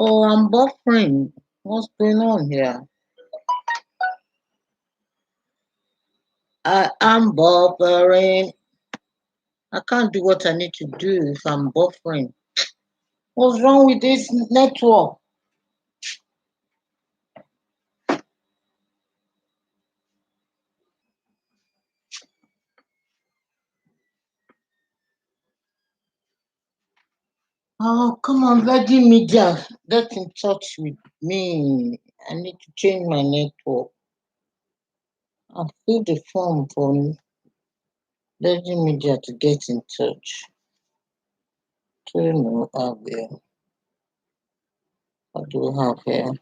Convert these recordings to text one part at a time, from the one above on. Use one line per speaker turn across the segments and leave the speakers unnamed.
Oh, I'm buffering. What's going on here? I am buffering. I can't do what I need to do if I'm buffering. What's wrong with this network? Oh, come on, Virgin Media. Get in touch with me. I need to change my network. I'll fill the form for Virgin Media to get in touch. What do we have here?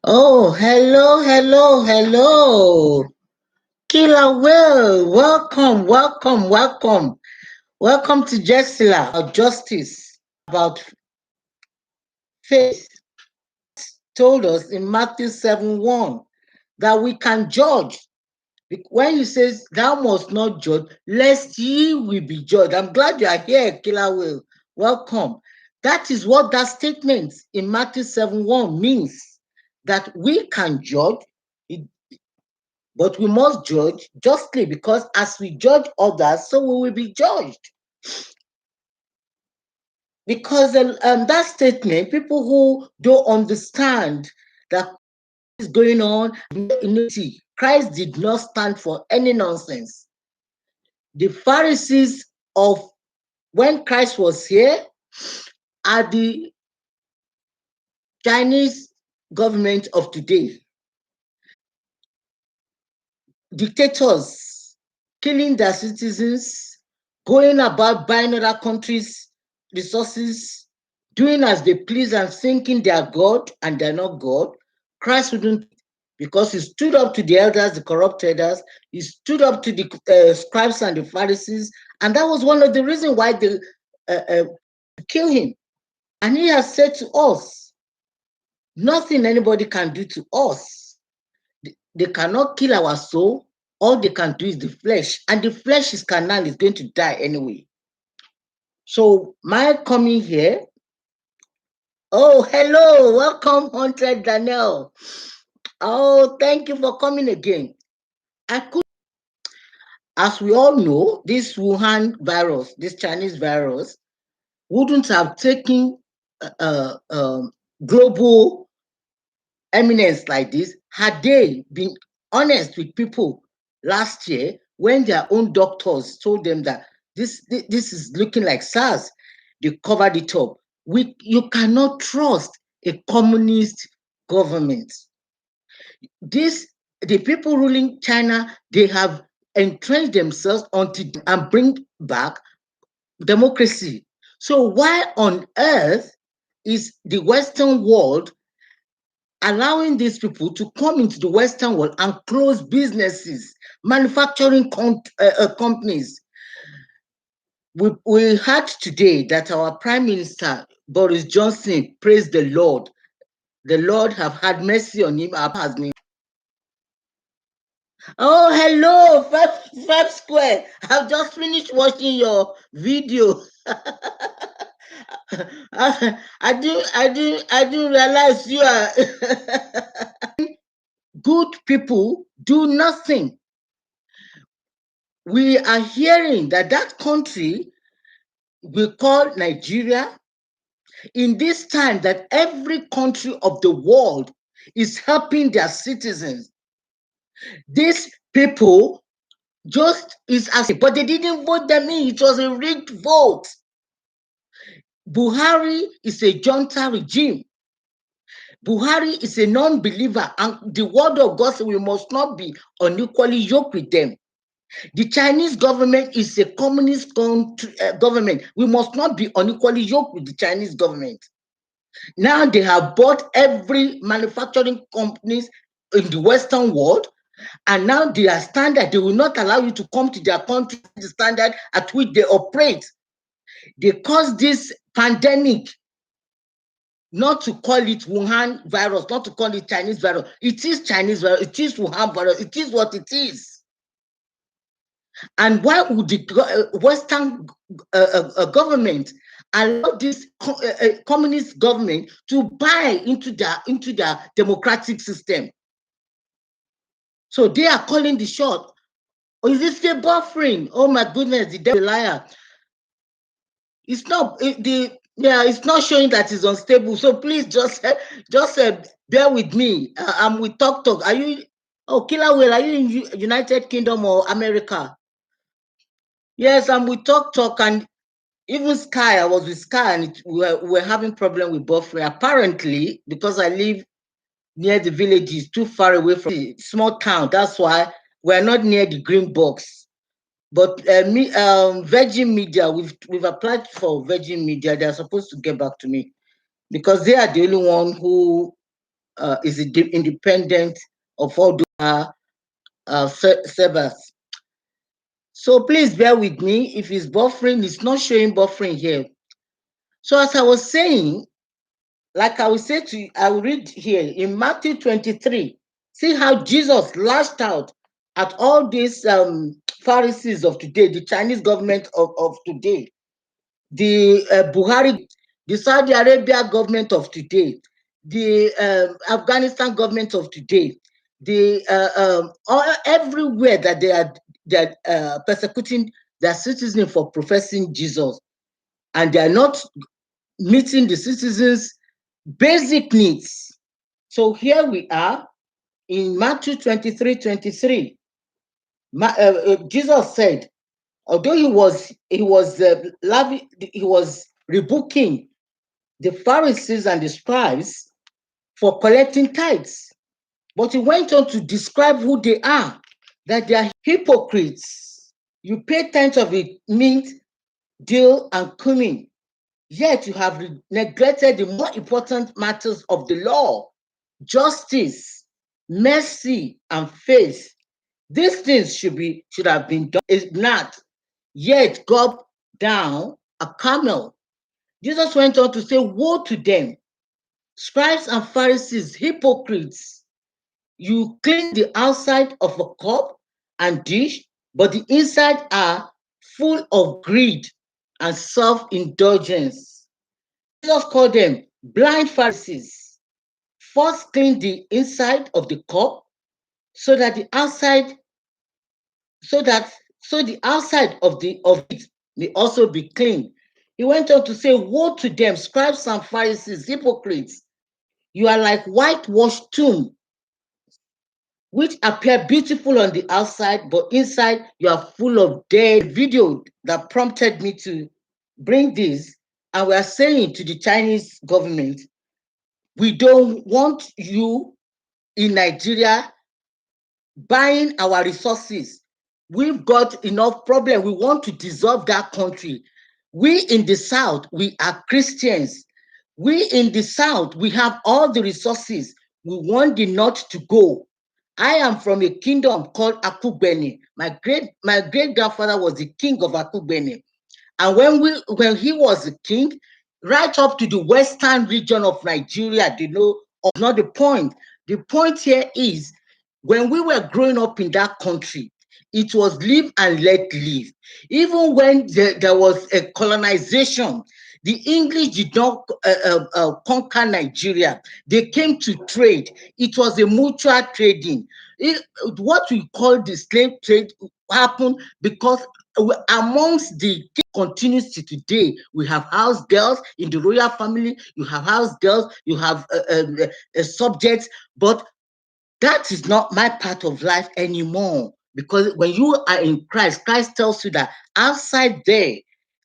Oh, hello. Killer Will, welcome. Welcome to Jessila, about justice, about faith. Told us in Matthew 7:1 that we can judge. When he says, thou must not judge, lest ye will be judged. I'm glad you are here, Killer Will. Welcome. That is what that statement in Matthew 7:1 means, that we can judge, but we must judge justly, because as we judge others, so we will be judged. Because that statement, people who don't understand that is going on, Christ did not stand for any nonsense. The Pharisees of when Christ was here are the Chinese government of today. Dictators killing their citizens, going about buying other countries' resources, doing as they please and thinking they are God and they're not God. Christ wouldn't, because he stood up to the elders, the corrupt elders, he stood up to the scribes and the Pharisees, and that was one of the reasons why they killed him. And he has said to us, nothing anybody can do to us. They cannot kill our soul. All they can do is the flesh, and the flesh is carnal, is going to die anyway. So my coming here, oh, hello, welcome, Haunted Daniel. Oh, thank you for coming again. As we all know, this Wuhan virus, this Chinese virus, wouldn't have taken global eminence like this had they been honest with people last year when their own doctors told them that this is looking like SARS. They covered it up. You cannot trust a communist government. The people ruling China, they have entrenched themselves and bring back democracy. So why on earth is the Western world allowing these people to come into the Western world and close businesses, manufacturing companies? We heard today that our Prime Minister, Boris Johnson, praised the Lord. The Lord have had mercy on him. Oh, hello, Five Square. I've just finished watching your video. I didn't realize you are good people do nothing. We are hearing that country we call Nigeria, in this time that every country of the world is helping their citizens. These people just is asking, but they didn't vote them in. It was a rigged vote. Buhari is a Junta regime. Buhari is a non-believer, and the word of God says we must not be unequally yoked with them. The Chinese government is a communist government. We must not be unequally yoked with the Chinese government. Now they have bought every manufacturing companies in the Western world, and now they are standard. They will not allow you to come to their country, the standard at which they operate. They caused this pandemic, not to call it Wuhan virus, not to call it Chinese virus. It is Chinese virus, it is Wuhan virus, it is what it is. And why would the Western government allow this communist government to buy into their democratic system. So they are calling the shot. Or is it still buffering? Oh my goodness, the devil is a liar. It's not it's not showing that it's unstable. So please just bear with me. I'm with Talk. Are you? Oh, Killer Whale, are you in United Kingdom or America? Yes, I'm with Talk, and even Sky. I was with Sky, and we're having problem with buffering. Apparently, because I live near the villages, too far away from the small town. That's why we're not near the green box. But Virgin Media, we've applied for Virgin Media. They're supposed to get back to me because they are the only one who is independent of all the servers. So please bear with me. If it's buffering, it's not showing buffering here. So as I was saying, like I will say to you, I will read here in Matthew 23. See how Jesus lashed out at all these Pharisees of today, the Chinese government of today, the Buhari, the Saudi Arabia government of today, the Afghanistan government of today, the everywhere that they are persecuting their citizens for professing Jesus, and they are not meeting the citizens' basic needs. So here we are in Matthew 23:23. Jesus said, although he was rebuking the Pharisees and the scribes for collecting tithes, but he went on to describe who they are, that they are hypocrites. You pay tithes of it, mint, dill, and cumin, yet you have neglected the more important matters of the law: justice, mercy, and faith. These things should have been done. Is not, yet gulp down a camel. Jesus went on to say, woe to them, scribes and Pharisees, hypocrites! You clean the outside of a cup and dish, but the inside are full of greed and self-indulgence. Jesus called them blind Pharisees. First clean the inside of the cup so that the outside the outside of it may also be clean. He went on to say, woe to them, scribes and Pharisees, hypocrites! You are like whitewashed tomb, which appear beautiful on the outside, but inside you are full of dead. Video that prompted me to bring this, and we are saying to the Chinese government, we don't want you in Nigeria buying our resources. We've got enough problem. We want to dissolve that country. We in the South, we are Christians. We in the South, we have all the resources. We want the North to go. I am from a kingdom called Akubeni. My great grandfather was the king of Akubeni. And when he was a king, right up to the western region of Nigeria, not the point. The point here is, when we were growing up in that country, it was live and let live. Even when there was a colonization, the English did not conquer Nigeria. They came to trade. It was a mutual trading. What we call the slave trade happened because amongst the continues to today. We have house girls in the royal family. You have house girls. You have subjects, but that is not my part of life anymore. Because when you are in Christ, Christ tells you that outside there,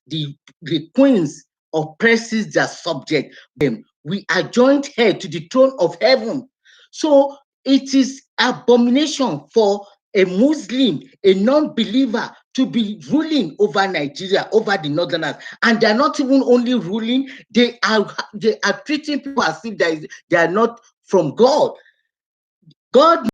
the queens oppresses their subject. We are joined here to the throne of heaven. So it is abomination for a Muslim, a non-believer, to be ruling over Nigeria, over the Northerners. And they're not even only ruling, they are treating people as if they are not from God. God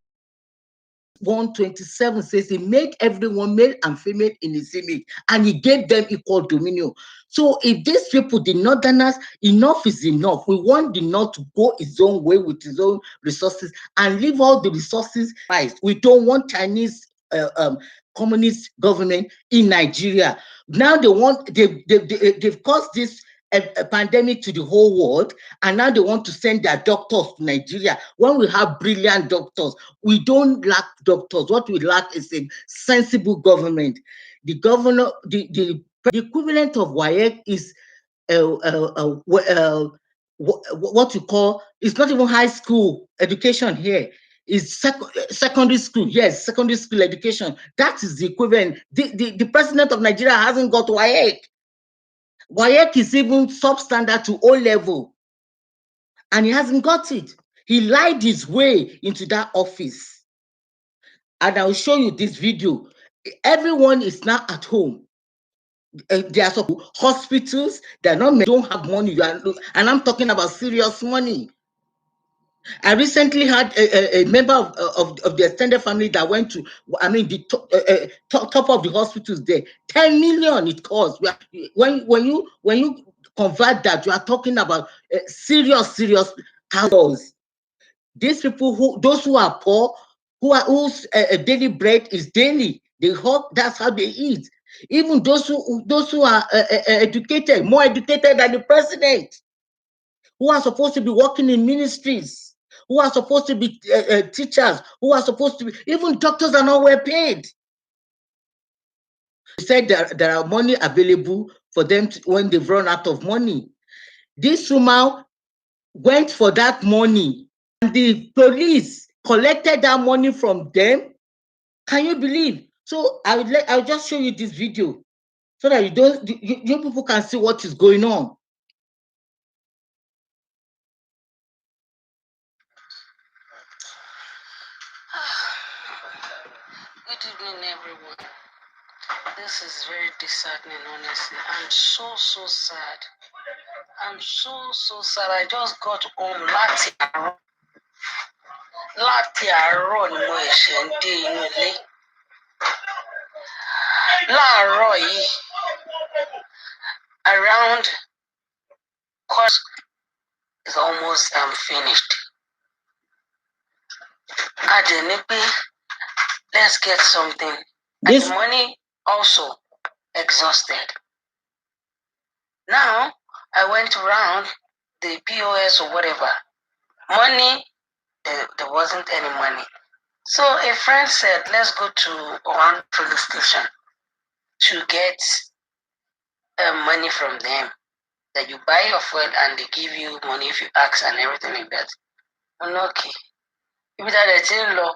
1:27 says he made everyone male and female in his image, and he gave them equal dominion. So if these people, the Northerners, enough is enough. We want the North to go its own way with its own resources and leave all the resources. We don't want Chinese communist government in Nigeria. Now they've caused this a pandemic to the whole world, and now they want to send their doctors to Nigeria. When we have brilliant doctors, we don't lack doctors. What we lack is a sensible government. The governor, the equivalent of WAEC is what you call, it's not even high school education here. It's secondary school. Yes, secondary school education. That is the equivalent. The president of Nigeria hasn't got WAEC. WAEC is even substandard to O level, and he hasn't got it. He lied his way into that office. And I'll show you this video. Everyone is now at home. There are some hospitals that don't have money, and I'm talking about serious money. I recently had a member of the extended family that went to, the top of the hospitals there. 10 million it costs. When you convert that, you are talking about serious dollars. These people, those who are poor, whose daily bread is daily, that's how they eat. Even those who are educated, more educated than the president, who are supposed to be working in ministries, who are supposed to be teachers, who are supposed to be, even doctors are not well paid. They said there are money available for them when they've run out of money. This woman went for that money, and the police collected that money from them. Can you believe? So I'll just show you this video so that you people can see what is going on.
Good evening, everyone. This is very disheartening, honestly. I'm so sad. I'm so sad. I just got home láti àárọ̀ ni mo ṣe ń dé inú ilé. Láàárọ̀ yìí, around course is almost finished. I didn't pay. Let's get something. And the money also exhausted. Now, I went around the POS or whatever. Money, there wasn't any money. So a friend said, let's go to one police station to get money from them. That you buy your food and they give you money if you ask and everything like that. I'm okay. If that is in law,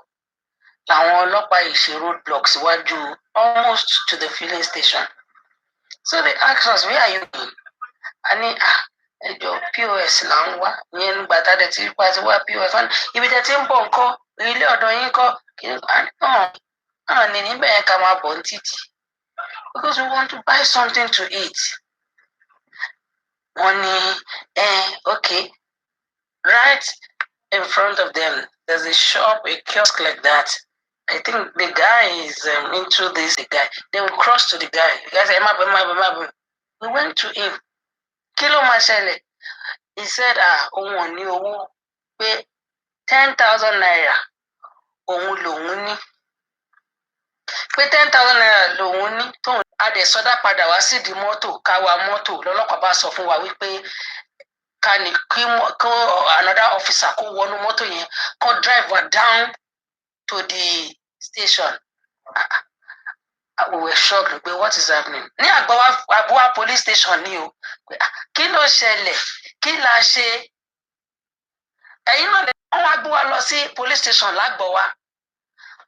làwọn ọlọ́pàá ìṣe roadblocks wájú almost to the filling station. So they asked us, where are you going? And ẹjọ POS là ń wá ìyẹn nígbà tá a dẹ̀ ti pa ti wá POS wọn ibi tẹ́ ti ń bọ̀ ńkọ́ ilé ọ̀dọ̀ yín kọ́ kí ní níbẹ̀ yẹn ká máa bọ̀ ní títì because we want to buy something to eat. Wọ́n ní okay, right in front of them there's a shop, a kiosk like that. I think the guy is into this. The guy, they will cross to the guy. The guy said, we went to him. Kilo Mashele. He said, òun ò ní owó pé 10,000 naira òun lòun ní. Pé 10,000 naira lòun ní tóun a dẹ̀ sọdá padà wá sí di mọ́tò ká wa mọ́tò lọ́lọ́pàá bá sọ fún wa wípé ká ní kí another officer kó wọnú mọ́tò yẹn kó drive wa down to the station. We were shocked. What is happening? Ní Àgbọ̀wá police station ni o. Kí ló ṣẹlẹ̀? Kí la ṣe? Ẹ̀yin náà lè wọ́n wá gbé wa lọ sí police station l'Àgbọ̀wá.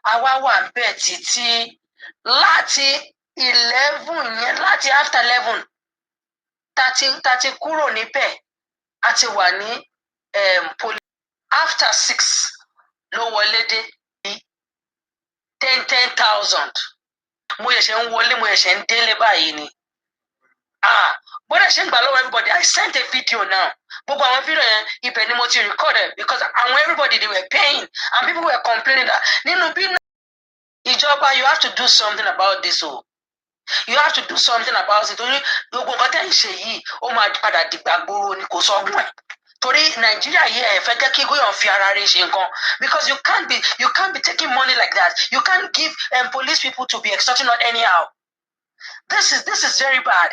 Àwa wà bẹ́ẹ̀ títí láti 11 yẹn láti after 11 tàti kúrò níbẹ̀ àti wà ní police after 6 ló wọlé dé 10,000. Mo ṣẹ̀ṣẹ̀ ń wọlé mo ṣẹ̀ṣẹ̀ ń délé báyìí ni. Bọ́dà ṣe ń gbà lọ́wọ́ everybody. I sent a video now. Gbogbo àwọn video yẹn ibẹ̀ ni mo ti record it because everybody they were paying and people were complaining that nínú bí ìjọba you have to do something about this o. You have to do something about it. Torí gbogbo nǹkan tẹ́ ń ṣe yìí ó máa padà dìgbà gbòòrò ni kò sọ́gun ẹ̀. Torí Nàìjíríà yìí ẹ fẹ́ jẹ́ kí góyàn fi ara rẹ̀ ṣe nǹkan because you can't be taking money like that. You can't give police people to be extorting not anyhow. This is very bad.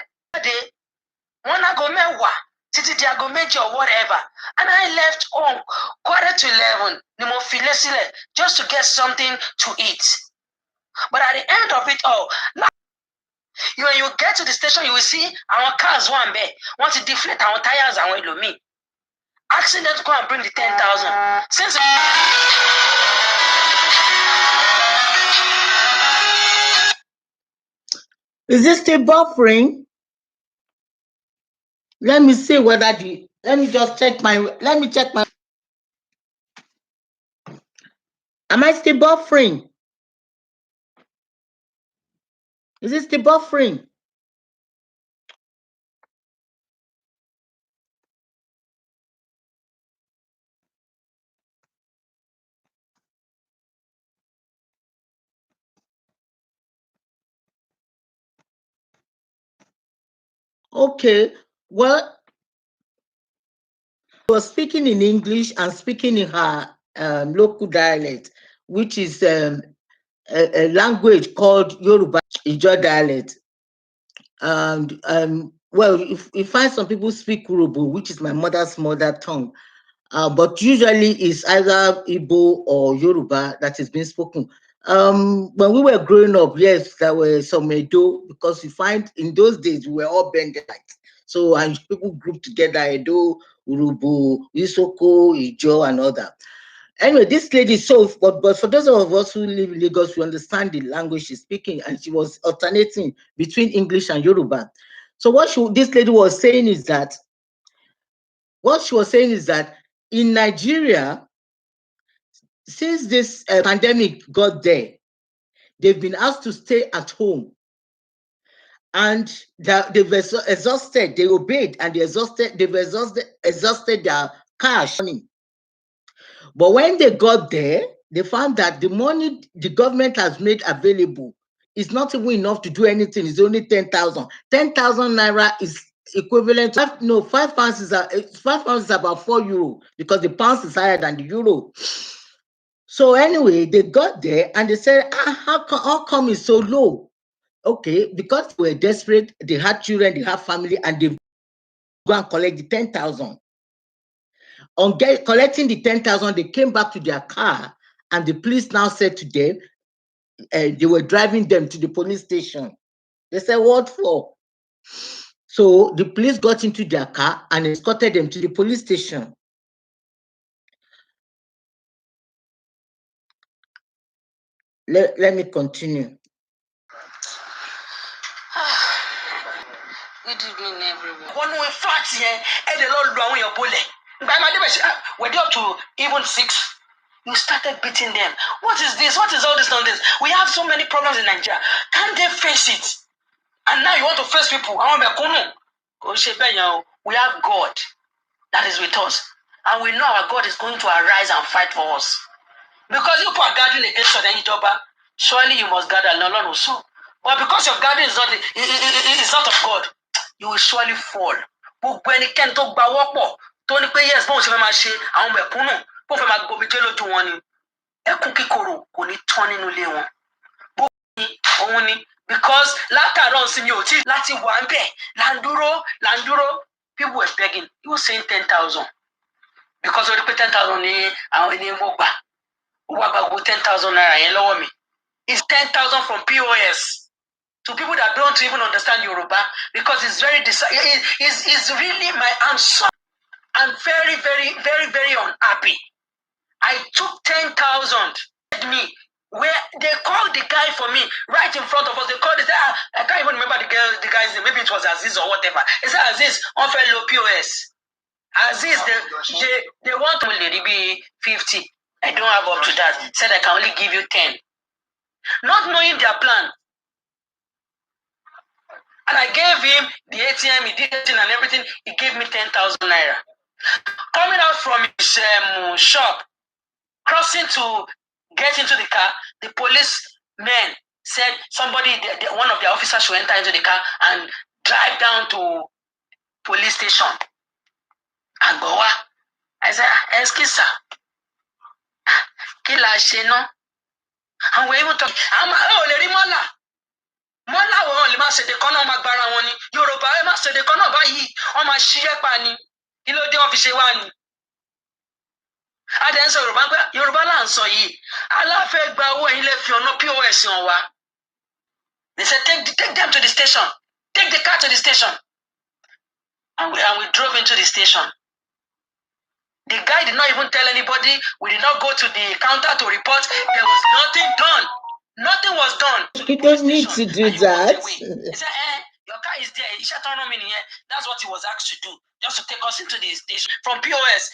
One I go mewa, titi dia go meji or whatever. And I left home 11:15, just to get something to eat. But at the end of it all, when you get to the station, you will see our cars one bay. Want to deflate our tires and wait me. Asking them to go and bring the 10,000. Since
is this still buffering? Let me see whether let me just check my, am I still buffering? Is it still buffering? Okay, well, I was speaking in English and speaking in her local dialect, which is a language called Yoruba Ijo dialect. And well, if you find some people speak Yoruba, which is my mother's mother tongue, but usually it's either Igbo or Yoruba that is being spoken. When we were growing up, yes, there were some Edo, because you find in those days we were all Bendites. So and people grouped together, Edo, Urubu, Isoko, Ijo, and all that. Anyway, this lady, but for those of us who live in Lagos, we understand the language she's speaking, and she was alternating between English and Yoruba. So this lady was saying is that, in Nigeria, since this pandemic got there, they've been asked to stay at home, and they've exhausted. They obeyed, and they've exhausted their cash money. But when they got there, they found that the money the government has made available is not even enough to do anything. It's only 10,000. 10,000 naira is equivalent to 5 pounds is about €4, because the pounds is higher than the euro. So anyway, they got there and they said, how come it's so low? Okay, because they were desperate, they had children, they had family, and they go and collect the 10,000. On collecting the 10,000, they came back to their car, and the police now said to them, they were driving them to the police station. They said, what for? So the police got into their car and escorted them to the police station. Let me continue.
Good evening, everyone. One way flat here, and the Lord down your bullet. By my neighbor, we're up to even 6. You started beating them. What is this? What is all this nonsense? We have so many problems in Nigeria. Can't they face it? And now you want to face people. We have God that is with us. And we know our God is going to arise and fight for us. Because you are guarding against any job, surely you must guard alone also. But because your guarding is not of God, you will surely fall. Gbogbo ẹnikẹ́ni tó gba wọ́pọ̀ tó ní pé yes bóun ṣe fẹ́ máa ṣe àwọn mẹ̀kúnnù bóun fẹ́ máa gbomijé lójú wọn ni ẹkún kíkorò kò ní tán nínú ilé wọn. Òun ni because látàárọ̀ sí mi ò tí láti wà ń bẹ̀ là ń dúró people were begging. He was saying 10,000 because ó rí pé 10,000 ní àwọn ènìyàn mo gbà. Who about 10,000 naira yẹn lọ́wọ́ mi? It's 10,000 from POS to people that don't even understand Yoruba, because it's really I'm sorry. I'm very, very, very, very unhappy. I took 10,000. Me where they called the guy for me right in front of us. They called it. I can't even remember the guy's name. Maybe it was Aziz or whatever. It said Aziz on fellow POS. Aziz, they want to be 50. I don't have up to that. Said I can only give you 10. Not knowing their plan. And I gave him the ATM, he did it and everything. He gave me 10,000 naira. Coming out from his shop, crossing to get into the car, the policemen said one of the officers should enter into the car and drive down to police station. And go on. I said, excuse sir. Kí la ṣe ná? And we're even talking. wọ́n láwọn lè máa ṣèdè kan náà máa gbára wọn ni Yorùbá ẹ máa ṣèdè kan náà báyìí wọ́n máa ṣiṣẹ́ pa ni kí ló dé wọ́n fi ṣe wá ni. adé ń sọ Yorùbá pé Yorùbá là ń sọ yìí aláfẹ́ gba owó ẹ̀yin lè fi ọ̀nà POS hàn wá. They said take them to the station, take the car to the station, and we drove into the station. The guy did not even tell anybody. We did not go to the counter to report. There was nothing done. Nothing was done.
You don't need to do that.
He said, your car is there. That's what he was asked to do, just to take us into the station from POS.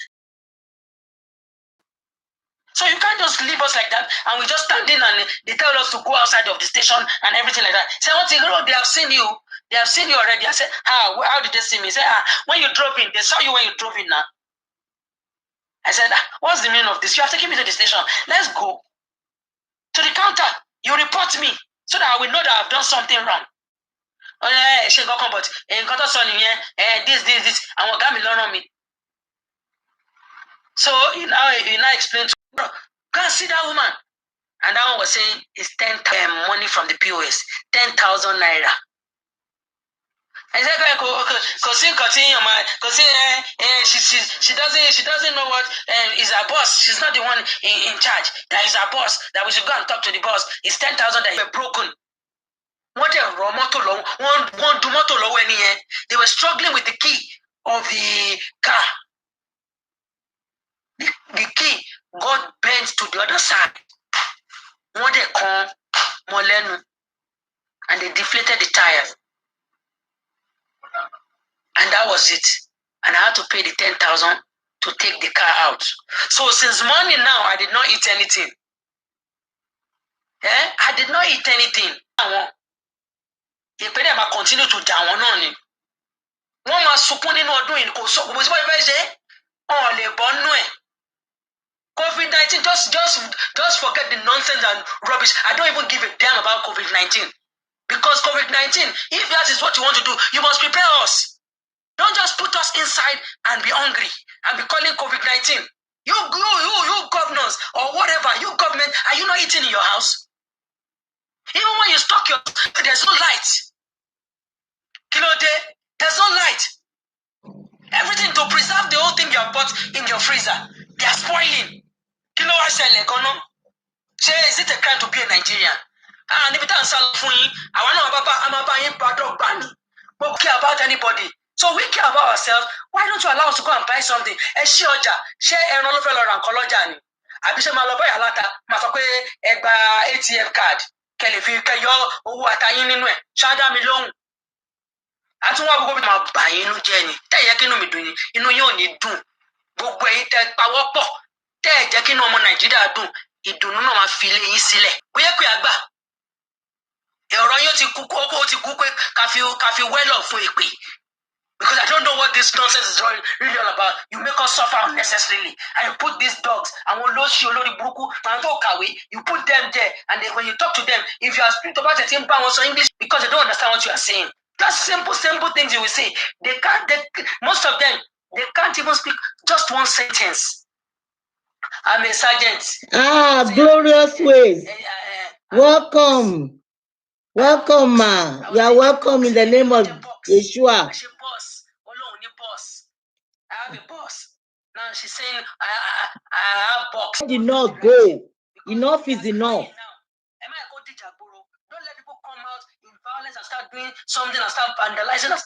So you can't just leave us like that, and we just stand in and they tell us to go outside of the station and everything like that. Say, what they have seen you. They have seen you already. I said, how did they see me? Say, when you drove in, they saw you when you drove in now. I said, what's the meaning of this? You have taken me to the station. Let's go to the counter. You report me so that I will know that I've done something wrong. Oh, yeah, but this. I want to learn on me. So you now explain to bro, go and see that woman. And that one was saying it's 10 money from the POS, 10,000 naira. I said, she doesn't know what is her boss. She's not the one in charge. That is her boss. That we should go and talk to the boss. It's 10,000 that were broken. They were struggling with the key of the car. The key got bent to the other side. One they come Molenu, and they deflated the tires. And that was it. And I had to pay the 10,000 to take the car out. So since morning now, I did not eat anything. I did not eat anything. If they continue to down on it, one must support in or doing COVID-19, just forget the nonsense and rubbish. I don't even give a damn about COVID-19. Because COVID-19, if that is what you want to do, you must prepare us. Don't just put us inside and be hungry and be calling COVID-19. You governors or whatever, you government, are you not eating in your house? Even when you stock there's no light. There's no light. Everything to preserve the whole thing you have bought in your freezer, they are spoiling. Is it a crime to be a Nigerian? And if it doesn't sound funny, I want to know care about anybody. So we care about ourselves. Why don't you allow us to go and buy something? Share ATM card. Ìdùnnú náà máa fi lé yín sílẹ̀. Bóyá pé àgbà ọ̀rọ̀ yóò ti kú pé ká fi wẹ́lọ̀ fún èpè. Because I don't know what this nonsense is really all about. You make us suffer unnecessarily. And you put these dogs, and you put them there, and then when you talk to them, if you are speaking about it in English, because they don't understand what you are saying. That's simple things you will say. Most of them, they can't even speak just one sentence. I'm a sergeant.
Glorious ways. Welcome. Welcome, ma. You are welcome in the name of Yeshua.
I have a boss. Now she's saying, I have box.
Did not go. Enough is enough.
Don't let people come out in violence and start doing something and start vandalizing and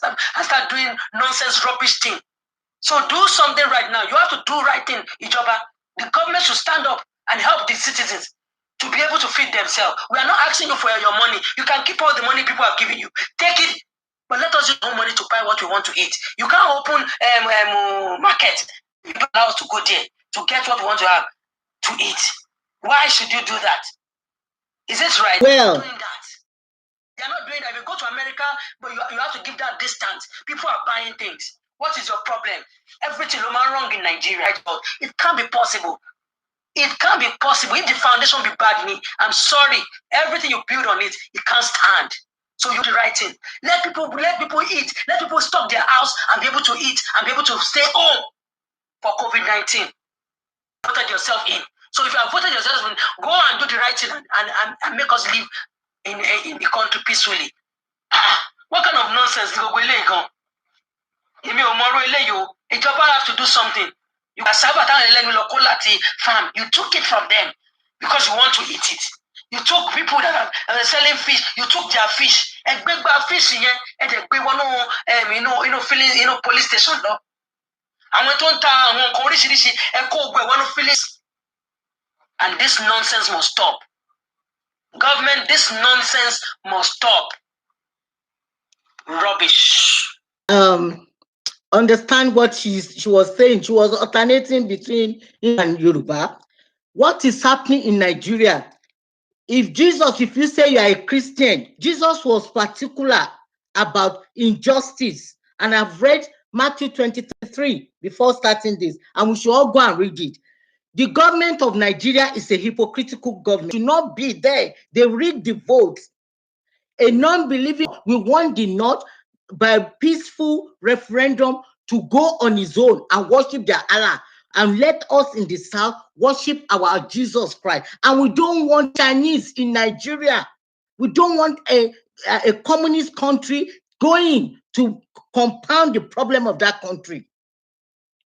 start doing nonsense, rubbish thing. So do something right now. You have to do right thing, Ijoba. The government should stand up and help the citizens to be able to feed themselves. We are not asking you for your money. You can keep all the money people have given you. Take it, but let us use our money to buy what we want to eat. You can't open market. You don't allow us to go there to get what we want to have to eat. Why should you do that? Is it right?
Well,
Doing that. They are not doing that. If you go to America, but you have to give that distance. People are buying things. What is your problem? Everything is wrong in Nigeria. It can't be possible. It can't be possible. If the foundation be bad, I'm sorry. Everything you build on it, it can't stand. So you do the right thing. Let people eat. Let people stock their house and be able to eat and be able to stay home for COVID-19. Voted yourself in. So if you have voted yourself in, go and do the right thing and make us live in the country peacefully. What kind of nonsense is going on? Ìjọba have to do something. You farm. You took it from them because you want to eat it. You took people that are selling fish. You took their fish. And big fish and police station. No. And we don't and this nonsense must stop. Government, this nonsense must stop. Rubbish.
Understand what she was saying. She was alternating between him and Yoruba. What is happening in Nigeria? If you say you are a Christian, Jesus was particular about injustice. And I've read Matthew 23 before starting this, and we should all go and read it. The government of Nigeria is a hypocritical government. It should not be there. They rigged the votes. A non-believing will want the North by peaceful referendum to go on his own and worship their Allah, and let us in the South worship our Jesus Christ. And we don't want Chinese in Nigeria. We don't want a communist country going to compound the problem of that country.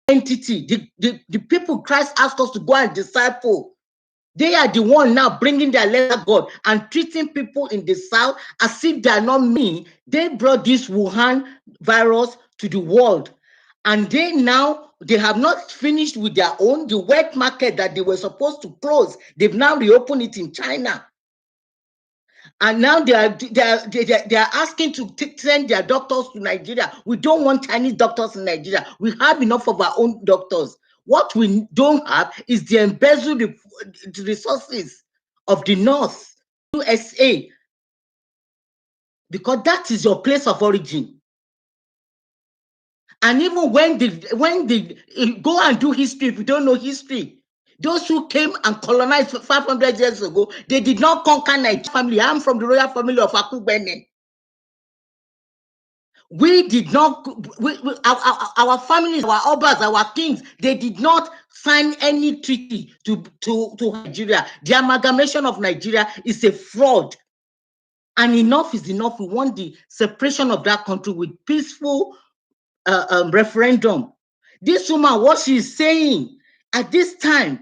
Entity, the people Christ asked us to go and disciple, they are the one now bringing their letter God and treating people in the South as if they are not me. They brought this Wuhan virus to the world. And they have not finished with their own. The wet market that they were supposed to close, they've now reopened it in China. And now they are asking to send their doctors to Nigeria. We don't want Chinese doctors in Nigeria. We have enough of our own doctors. What we don't have is the embezzled resources of the North, USA, because that is your place of origin. And even when they go and do history, if you don't know history, those who came and colonized 500 years ago, they did not conquer Nigeria family. I'm from the royal family of Akubene. We did not, our families, our obas, our kings, they did not sign any treaty to Nigeria. The amalgamation of Nigeria is a fraud. And enough is enough. We want the separation of that country with peaceful referendum. This woman, what she's saying, at this time,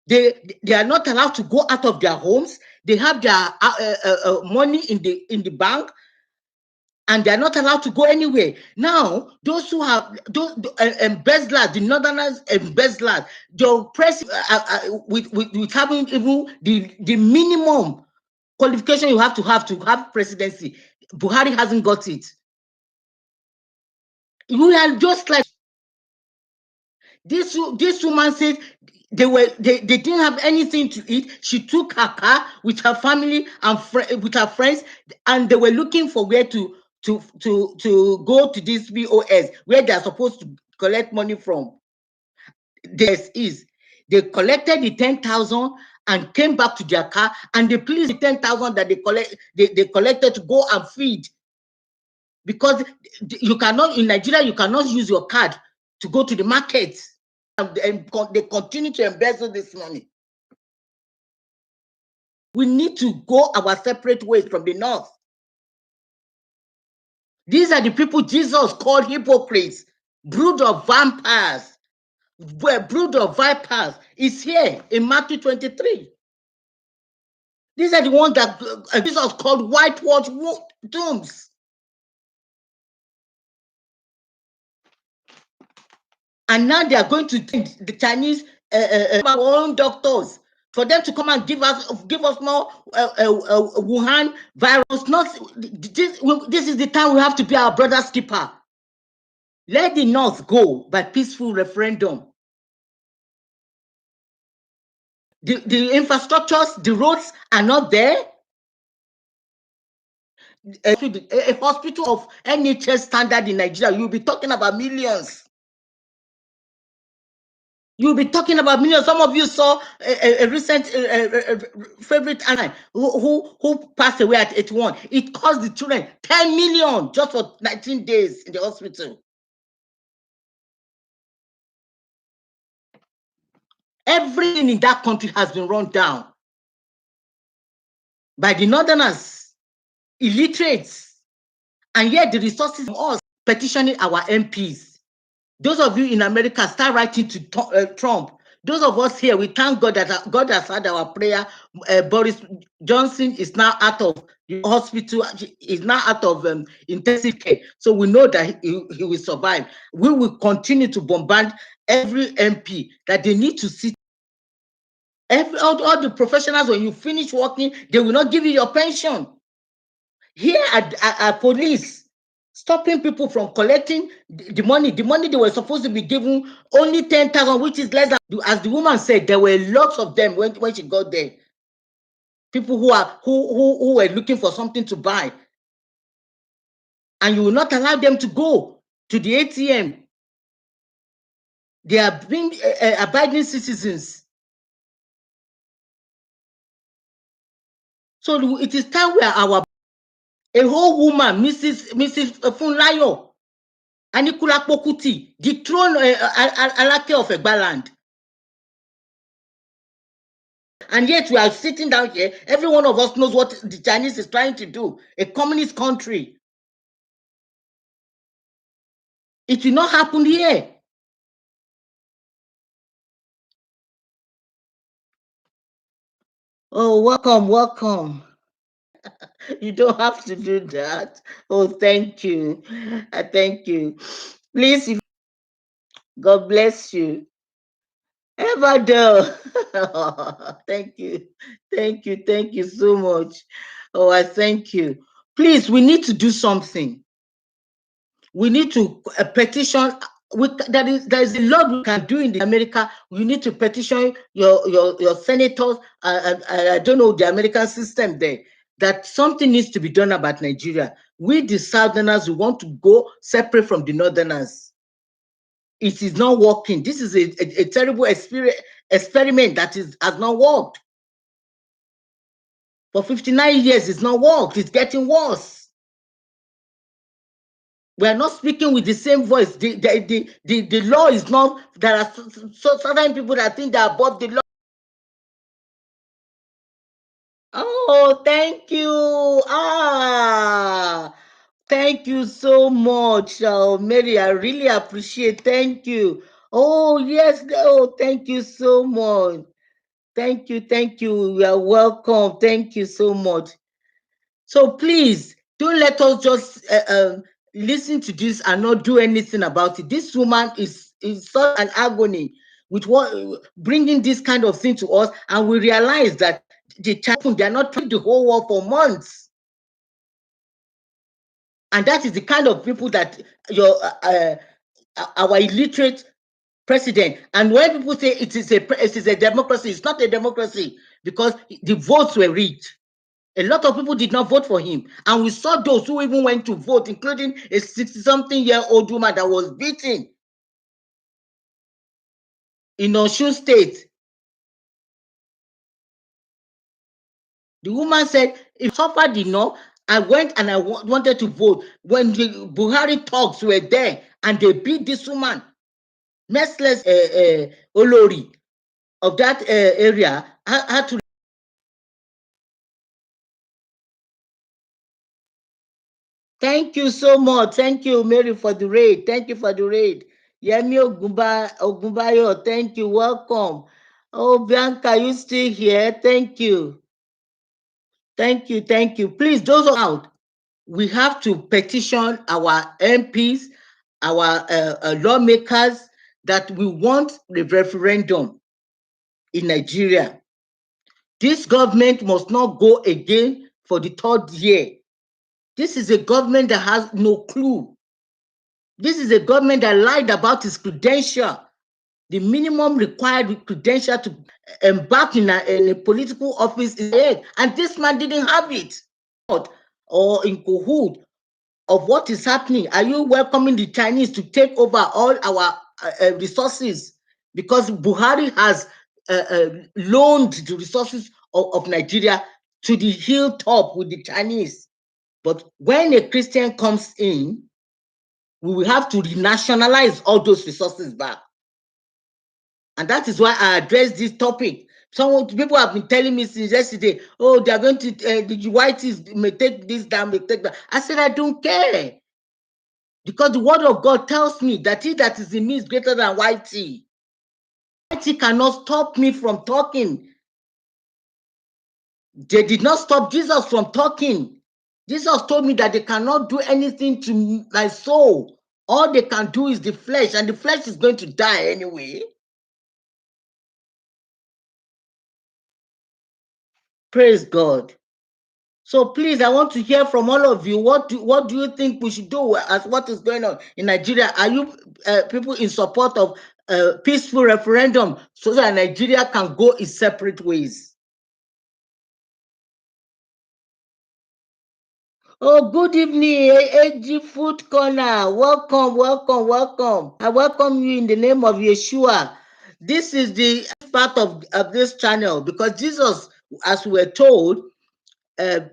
they are not allowed to go out of their homes. They have their money in the bank, and they're not allowed to go anywhere. Now, those who have those embezzlers, the northerners embezzlers, they're pressing with having even the minimum qualification you have to have presidency. Buhari hasn't got it. We are just like this woman said. They didn't have anything to eat. She took her car with her family and with her friends, and they were looking for where to go to this POS where they are supposed to collect money from. They collected the 10,000 and came back to their car, and they pleased the 10,000 that they collected to go and feed. Because you cannot, in Nigeria, you cannot use your card to go to the market. And they continue to embezzle this money. We need to go our separate ways from the North. These are the people Jesus called hypocrites, brood of vampires. Brood of vipers is here in Matthew 23. These are the ones that Jesus called whitewashed tombs. And now they are going to the Chinese our own doctors for them to come and give us more Wuhan virus. Not this is the time we have to be our brother's keeper. Let the North go by peaceful referendum. The infrastructures, the roads are not there. A hospital of NHS standard in Nigeria, you'll be talking about millions. You'll be talking about millions. Some of you saw a recent favorite anime who passed away at 81. It cost the children 10 million just for 19 days in the hospital. Everything in that country has been run down by the northerners. illiterates, and yet the resources of us petitioning our MPs. Those of you in America, start writing to Trump. Those of us here, we thank God that God has heard our prayer. Boris Johnson is now out of the hospital, is now out of intensive care. So we know that he will survive. We will continue to bombard every MP that they need to sit. All the professionals, when you finish working, they will not give you your pension. Here at police, stopping people from collecting the money they were supposed to be given, only 10,000, which is less than, as the woman said, there were lots of them when she got there. People who were looking for something to buy, and you will not allow them to go to the ATM. They are being abiding citizens. So it is time where a whole woman, Mrs. Funlayo Anikulapo Kuti, dethrone Alake of Egbaland. And yet we are sitting down here. Every one of us knows what the Chinese is trying to do. A communist country. It will not happen here. Oh, welcome. You don't have to do that. Oh, thank you. Thank you. Please, God bless you. Ever do. Thank you. Thank you so much. Oh, I thank you. Please, we need to do something. We need to petition. There is a lot we can do in America. We need to petition your senators. I don't know the American system there, that something needs to be done about Nigeria. We, the Southerners, we want to go separate from the Northerners. It is not working. This is a terrible experiment that has not worked. For 59 years, it's not worked. It's getting worse. We are not speaking with the same voice. The law is not, there are certain people that think they are above the law. Oh, thank you. Thank you so much, Mary. I really appreciate. Thank you. Oh, yes. Oh, thank you so much. Thank you. You are welcome. Thank you so much. So please, don't let us just listen to this and not do anything about it. This woman is such an agony with what bringing this kind of thing to us, and we realize that they are not trying the whole world for months, and that is the kind of people that our illiterate president. And when people say it is a democracy, it's not a democracy, because the votes were rigged. A lot of people did not vote for him. And we saw those who even went to vote, including a 60-something-year-old woman that was beaten in Osun State. The woman said, if suffered enough, I went and I wanted to vote. When the Buhari talks were there and they beat this woman, merciless Olori of that area, had to. Thank you so much. Thank you, Mary, for the raid. Thank you for the raid. Yemi Ogunbayo, thank you. Welcome. Oh, Bianca, you still here? Thank you. Thank you. Please, those out, we have to petition our MPs, our lawmakers, that we want the referendum in Nigeria. This government must not go again for the third year. This is a government that has no clue. This is a government that lied about its credential. The minimum required credential to embark in a political office is it, and this man didn't have it. Or in cahoot of what is happening. Are you welcoming the Chinese to take over all our resources? Because Buhari has loaned the resources of Nigeria to the hilltop with the Chinese. But when a Christian comes in, we will have to renationalize all those resources back. And that is why I address this topic, People have been telling me since yesterday, oh, they are going to, the whiteys may take this down, may take that. I said, I don't care. Because the word of God tells me that he that is in me is greater than whitey. Whitey cannot stop me from talking. They did not stop Jesus from talking. Jesus told me that they cannot do anything to my soul. All they can do is the flesh, and the flesh is going to die anyway. Praise God. So please, I want to hear from all of you. What do you think we should do as what is going on in Nigeria? Are you people in support of peaceful referendum so that Nigeria can go its separate ways? Oh, good evening, AG Food Corner. Welcome, welcome, welcome. I welcome you in the name of Yeshua. This is the part of this channel because Jesus, as we were told,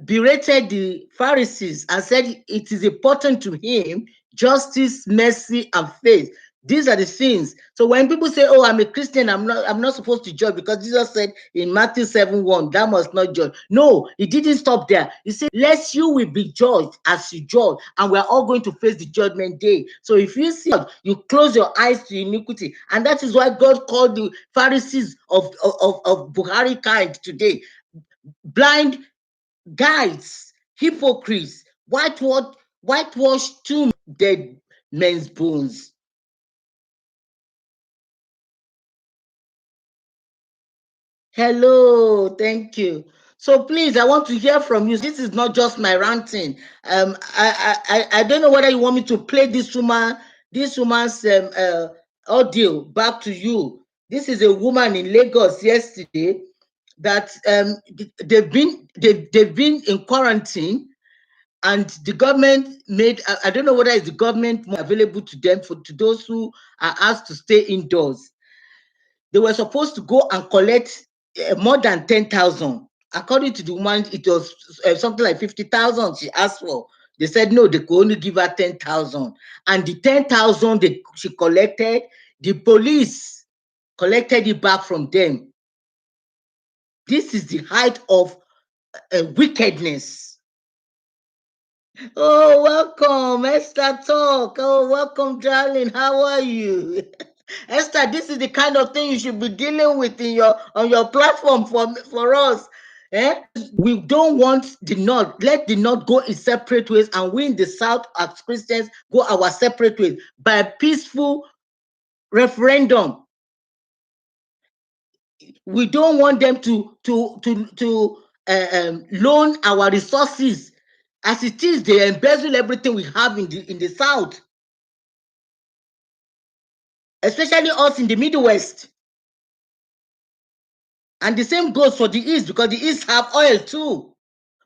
berated the Pharisees and said it is important to him justice, mercy, and faith. These are the things. So when people say, "Oh, I'm a Christian, I'm not supposed to judge," because Jesus said in Matthew 7:1, "Thou must not judge." No, he didn't stop there. He said, "Lest you will be judged as you judge, and we're all going to face the judgment day." So if you see, you close your eyes to iniquity, and that is why God called the Pharisees of Buhari kind today blind guides, hypocrites, whitewashed tomb, dead men's bones. Hello, thank you. So please, I want to hear from you. This is not just my ranting. I don't know whether you want me to play this woman's audio back to you. This is a woman in Lagos yesterday that they've been in quarantine. And the government made, I don't know whether it's the government more available to them to those who are asked to stay indoors. They were supposed to go and collect more than 10,000. According to the woman, it was something like 50,000 she asked for. They said no, they could only give her 10,000. And the 10,000 she collected, the police collected it back from them. This is the height of wickedness. Oh, welcome, Esther Talk. Oh, welcome, darling. How are you? Esther, this is the kind of thing you should be dealing with on your platform for us. We don't want the North. Let the North go in separate ways, and we in the South as Christians go our separate ways by a peaceful referendum. We don't want them to loan our resources. As it is, they embezzle everything we have in the South, especially us in the Middle West. And the same goes for the East, because the East have oil too.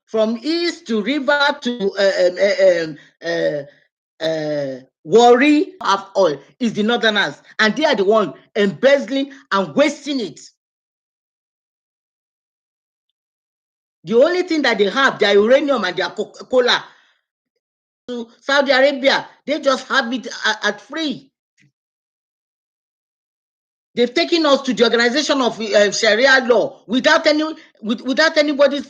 From East to River to Warri have oil. Is the Northerners, and they are the one embezzling and wasting it. The only thing that they have, their uranium and their Coca-Cola. To Saudi Arabia, they just have it at free. They've taken us to the organization of Sharia law without anybody's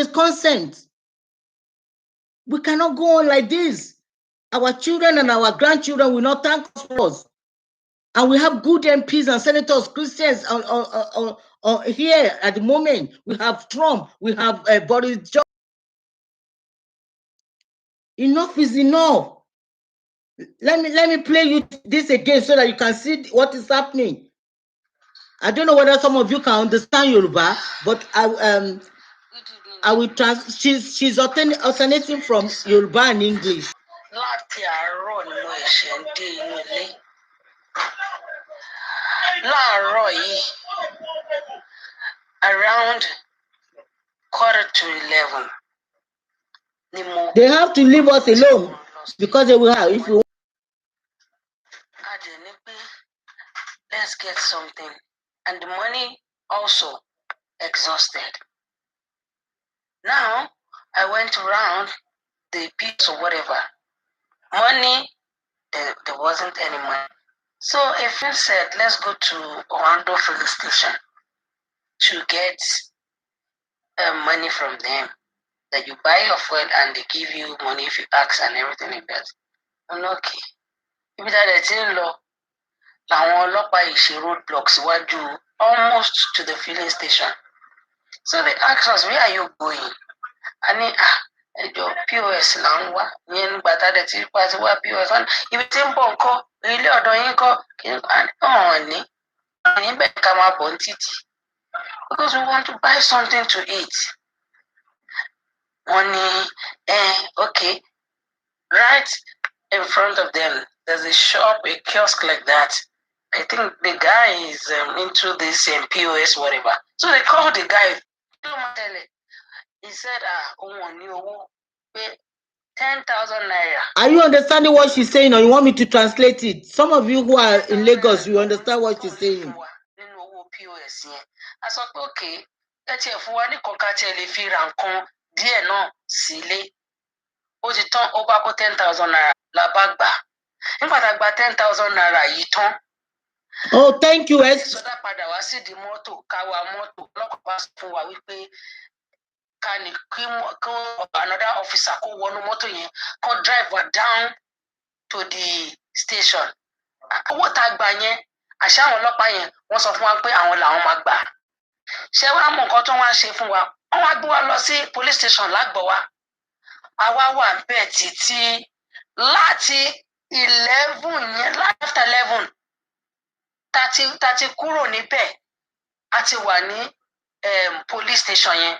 consent. We cannot go on like this. Our children and our grandchildren will not thank us for us. And we have good MPs and senators, Christians here at the moment. We have Trump, we have Boris Johnson. Enough is enough. Let me play you this again so that you can see what is happening. I don't know whether some of you can understand Yoruba, but I will she's alternating from Yoruba and English.
Láti àárọ̀ ni mo ṣe ń dé inú ilé. Láàárọ̀ yìí, around 11:15.
They have to leave us alone because they will have. If you
let's get something, and the money also exhausted. Now I went around the pits or whatever. Money, there wasn't any money. So a friend said, let's go to Orlando Police Station. to get money from them. That you buy your food and they give you money if you ask and everything like that. I'm not okay. If that in law, làwọn ọlọ́pàá yìí ṣe roadblocks síwájú almost to the filling station. So they asked us, where are you going? And ẹjọ POS là ń wá ìyẹn nígbà tá a dẹ̀ ti pa ti wá POS wọn ibi tí ń bọ̀ ńkọ́ ilé ọ̀dọ̀ yín kọ́ ọ̀hún ní níbẹ̀ ká máa bọ̀ ní títì because we want to buy something to eat. Wọ́n ní okay, right in front of them there's a shop, a kiosk like that. I think the guy is into this POS whatever. So they called the guy. He said, pay 10,000 naira.
Are you understanding what she's saying, or you want me to translate it? Some of you who are in Lagos, you understand what she's saying.
I thought, okay, let's say for one concatel if you rank dear no silly. Ó ti tán ó bá kó 10,000 naira la bá gbà. Nígbà tá a gba 10,000 naira yìí tán.
Oh, thank you.
Sọdá padà wá sí di mọ́tò ká wa mọ́tò lọ́kọ̀ bá fún wa wípé ká ní kí another officer kó wọnú mọ́tò yẹn kó drive wa down to the station. Owó tá a gbà yẹn àṣà àwọn ọlọ́pàá yẹn wọ́n sọ fún wa pé àwọn làwọn máa gbà. Ṣé wàá mọ nǹkan tó wá ṣe fún wa? Wọ́n wá gbé wa lọ sí police station lágbọ̀ wa. Àwa wà bẹ́ẹ̀ títí láti 11 yẹn after 11 tàti kúrò níbẹ̀ a ti wà ní police station yẹn.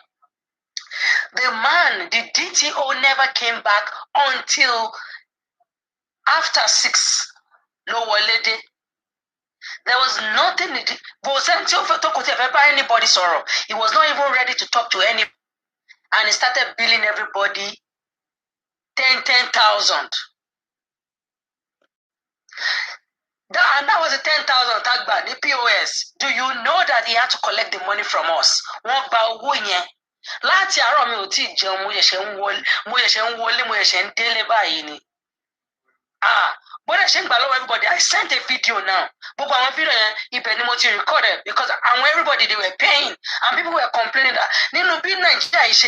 The man, the DTO never came back until after 6 ló wọlé dé. There was nothing. Anybody sorrow. He was not even ready to talk to anybody. And he started billing everybody 10,000. And that was the 10,000 tagba, the POS. Do you know that he had to collect the money from us? Wọ́n gba owó yẹn. Láti àárọ̀ mi ò tí ì jẹun, mo ṣẹ̀ṣẹ̀ ń wọlé, mo ṣẹ̀ṣẹ̀ ń délé báyìí ni. But I sent by everybody. I sent a video now. But my video recorded because everybody they were paying and people were complaining that Nino be Nigeria is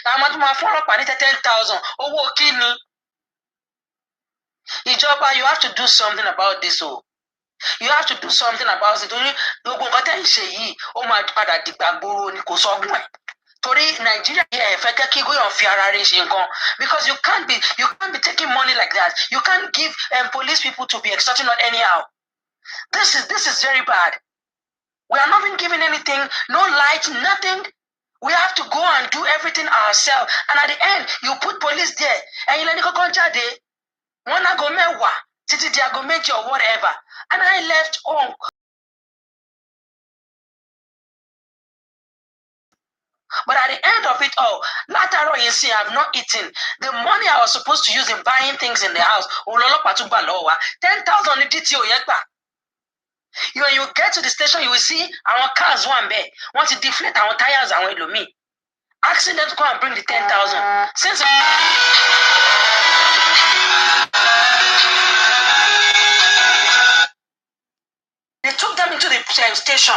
I'm at 10,000. Oh, kini. Ijoba, you have to do something about this. Oh, you have to do something about it. Oh my father, Tori Nigeria because you can't be taking money like that. You can't give police people to be extorting not anyhow. This is very bad. We are not even giving anything, no light, nothing. We have to go and do everything ourselves. And at the end, you put police there and you let go day. Wanna go mewa, titi dia go make or whatever. And I left home. But at the end of it all, later on, you see, I've not eaten. The money I was supposed to use in buying things in the house, 10,000 DTO. When you get to the station, you will see our cars one bed. Want to deflate our tires and wait me. Asking them to go and bring the 10,000. Since they took them into the station.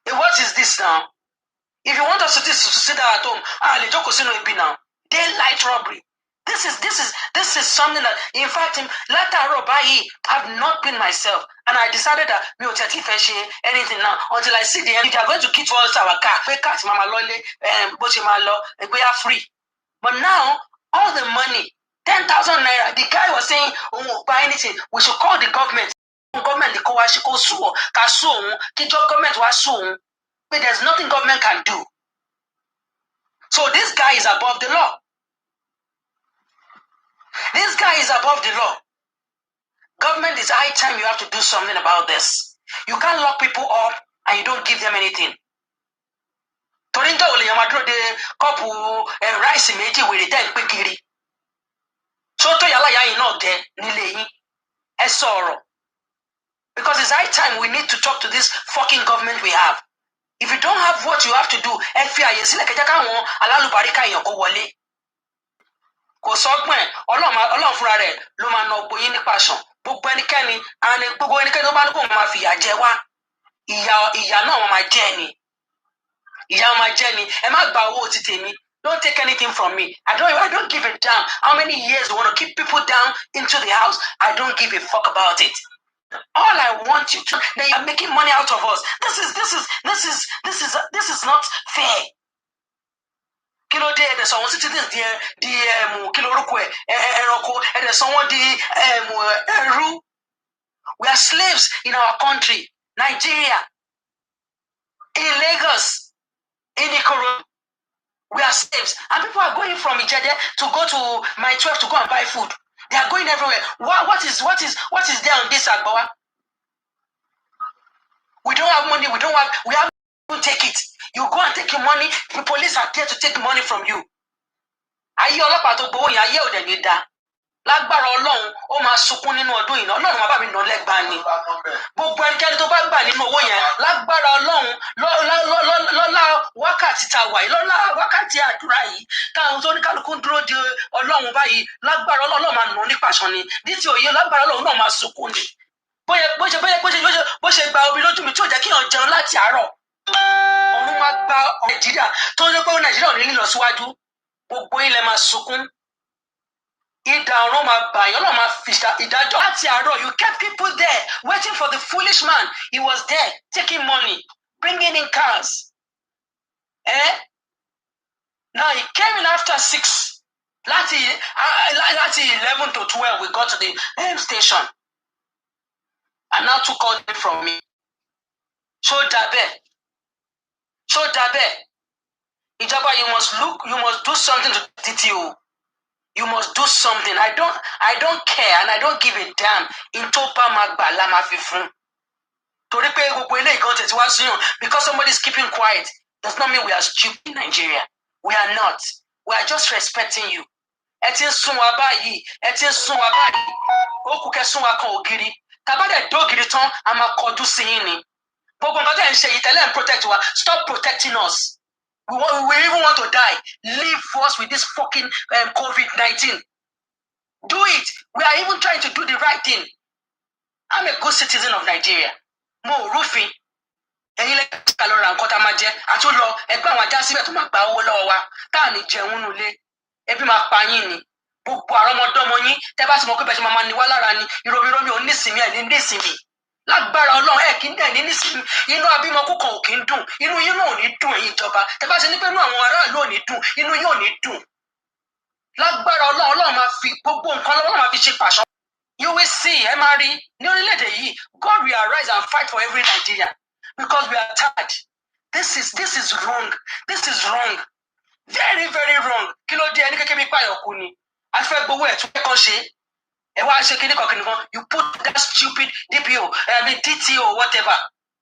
What is this now? If you want us to sit down at home, now. Daylight robbery. This is something that, in fact, I've not been myself, and I decided that we will anything now until I see the end. They are going to keep us our car. We are free. But now all the money, 10,000 naira. The guy was saying, "Oh, we'll buy anything. We should call the government. Government the government was but there's nothing government can do. So this guy is above the law. This guy is above the law. Government, is high time you have to do something about this. You can't lock people up and you don't give them anything. Torinta ole yamadro de couple rice meji with the tank pikiri. Soto yala ya ino de nileyi. Esoro. Because it's high time we need to talk to this fucking government we have. If you don't have what you have to do, kò sọ́gbọ́n ọlọ́run fúnra rẹ̀ ló máa na gbogbo yín nípa ṣàn gbogbo ẹnikẹ́ni tó bá ní kó máa fìyà jẹ wá ìyà náà wọ́n máa jẹ ni. Ìyà wọ́n máa jẹ ni. Ẹ má gba owó ti tèmi. Don't take anything from me. I don't give a damn how many years you want to keep people down into the house. I don't give a fuck about it. All I want you to, they are making money out of us. This is not fair. Kilo de there's someone citizens the kilo roko eroko and there's someone the ru. We are slaves in our country, Nigeria, in Lagos, in Ikoro. We are slaves, and people are going from Ijede to go to my 12 to go and buy food. They are going everywhere. What is there on this Agbawa? We don't have money. We have to take it. You go and take your money. The police are there to take money from you. Ayé ọlọ́pàá tó gbowó yẹn ayé ò dẹ̀ ní dá. Lágbára Ọlọ́run ó máa sunkún nínú ọdún yìí. Ọlọ́run máa bá mi nà lẹ́gbàá ni. Gbogbo ẹnikẹ́ni tó bá gbà nínú owó yẹn lágbára Ọlọ́run lọ́lá wákàtí tá a wà yìí lọ́lá wákàtí àdúrà yìí táwọn tó ní kálukú ń dúró de Ọlọ́run báyìí lágbára Ọlọ́run máa nà nípasàn ni. Dítì òye lágbára Ọlọ́run náà máa sunkún ni. Bó ṣe gba omi lójú mi tí ò jẹ́ kí èèyàn jẹun láti àárọ̀. Ọ̀run máa gba Nàìjíríà tó ń lé pé Nàìjíríà ò ní lọ síwájú. Gbogbo ilẹ̀ máa sunkún. Ìdá ọ̀run máa bà yín, Ọlọ́run máa fi ìdájọ́ láti àárọ̀. You kept people there waiting for the foolish man. He was there taking money, bringing in cars. Now he came in after 6. Láti 11 to 12 we got to the station. And now took all them from me. So dabe. Ijaba, you must do something to DTO. You must do something. I don't care and I don't give a damn. Intopa magba lama fifun. Torí pé gbogbo eléyìí gan tẹ̀sí wá síyàn because somebody is keeping quiet does not mean we are stupid in Nigeria. We are not. We are just respecting you. Ẹ ti ń sún wa báyìí. Ó kù kẹ́ sún wa kan ògiri. Tabade dógiri tán a máa kọjú sí yín ni. Gbogbo nǹkan tẹ́ ń ṣe yìí tẹ́lẹ̀ ń protect wa. Stop protecting us. We even want to die. Leave us with this fucking COVID-19. Do it. We are even trying to do the right thing. I'm a good citizen of Nigeria. Mo rúfin. Ẹ̀yin lè ká lọ ra nǹkan tá a máa jẹ. Àti ó lọ ẹgbẹ́ àwọn ajá síbẹ̀ tó máa gba owó lọ́wọ́ wa. Tá à ní jẹun nulẹ̀. Ebi máa pa yín ni. Gbogbo àrọ́mọdọ́mọ yín tẹ́ bá ti mọ̀ pé bẹ́ẹ̀ ṣe máa ní wá lára ni. Ìròmí ò ní ìsinmi ẹ̀ ní nísinmi. Lágbára Ọlọ́run ẹ̀ kí ń dẹ̀ ní nísinmi. Inú abímọkú kan ò kí ń dùn. Inú yín náà ò ní dùn ẹ̀yin ìjọba. Tẹ́ bá ṣe ní pé inú àwọn aráàlú ò ní dùn. Inú yín ò ní dùn. Lágbára Ọlọ́run máa fi gbogbo nǹkan Ọlọ́run máa fi ṣe pàṣọ. You will see, ẹ máa rí ní orílẹ̀-èdè yìí. God will arise and fight for every Nigerian because we are tired. This is wrong. This is wrong. Very, very wrong. Kí ló dé ẹni kékeré bí pààyàn kú ni? A fẹ́ gbowó ẹ̀ tún kẹ́kọ̀ọ́ ṣe. Ẹ wá ṣe kíní kan. You put that stupid DPO, DTO, whatever.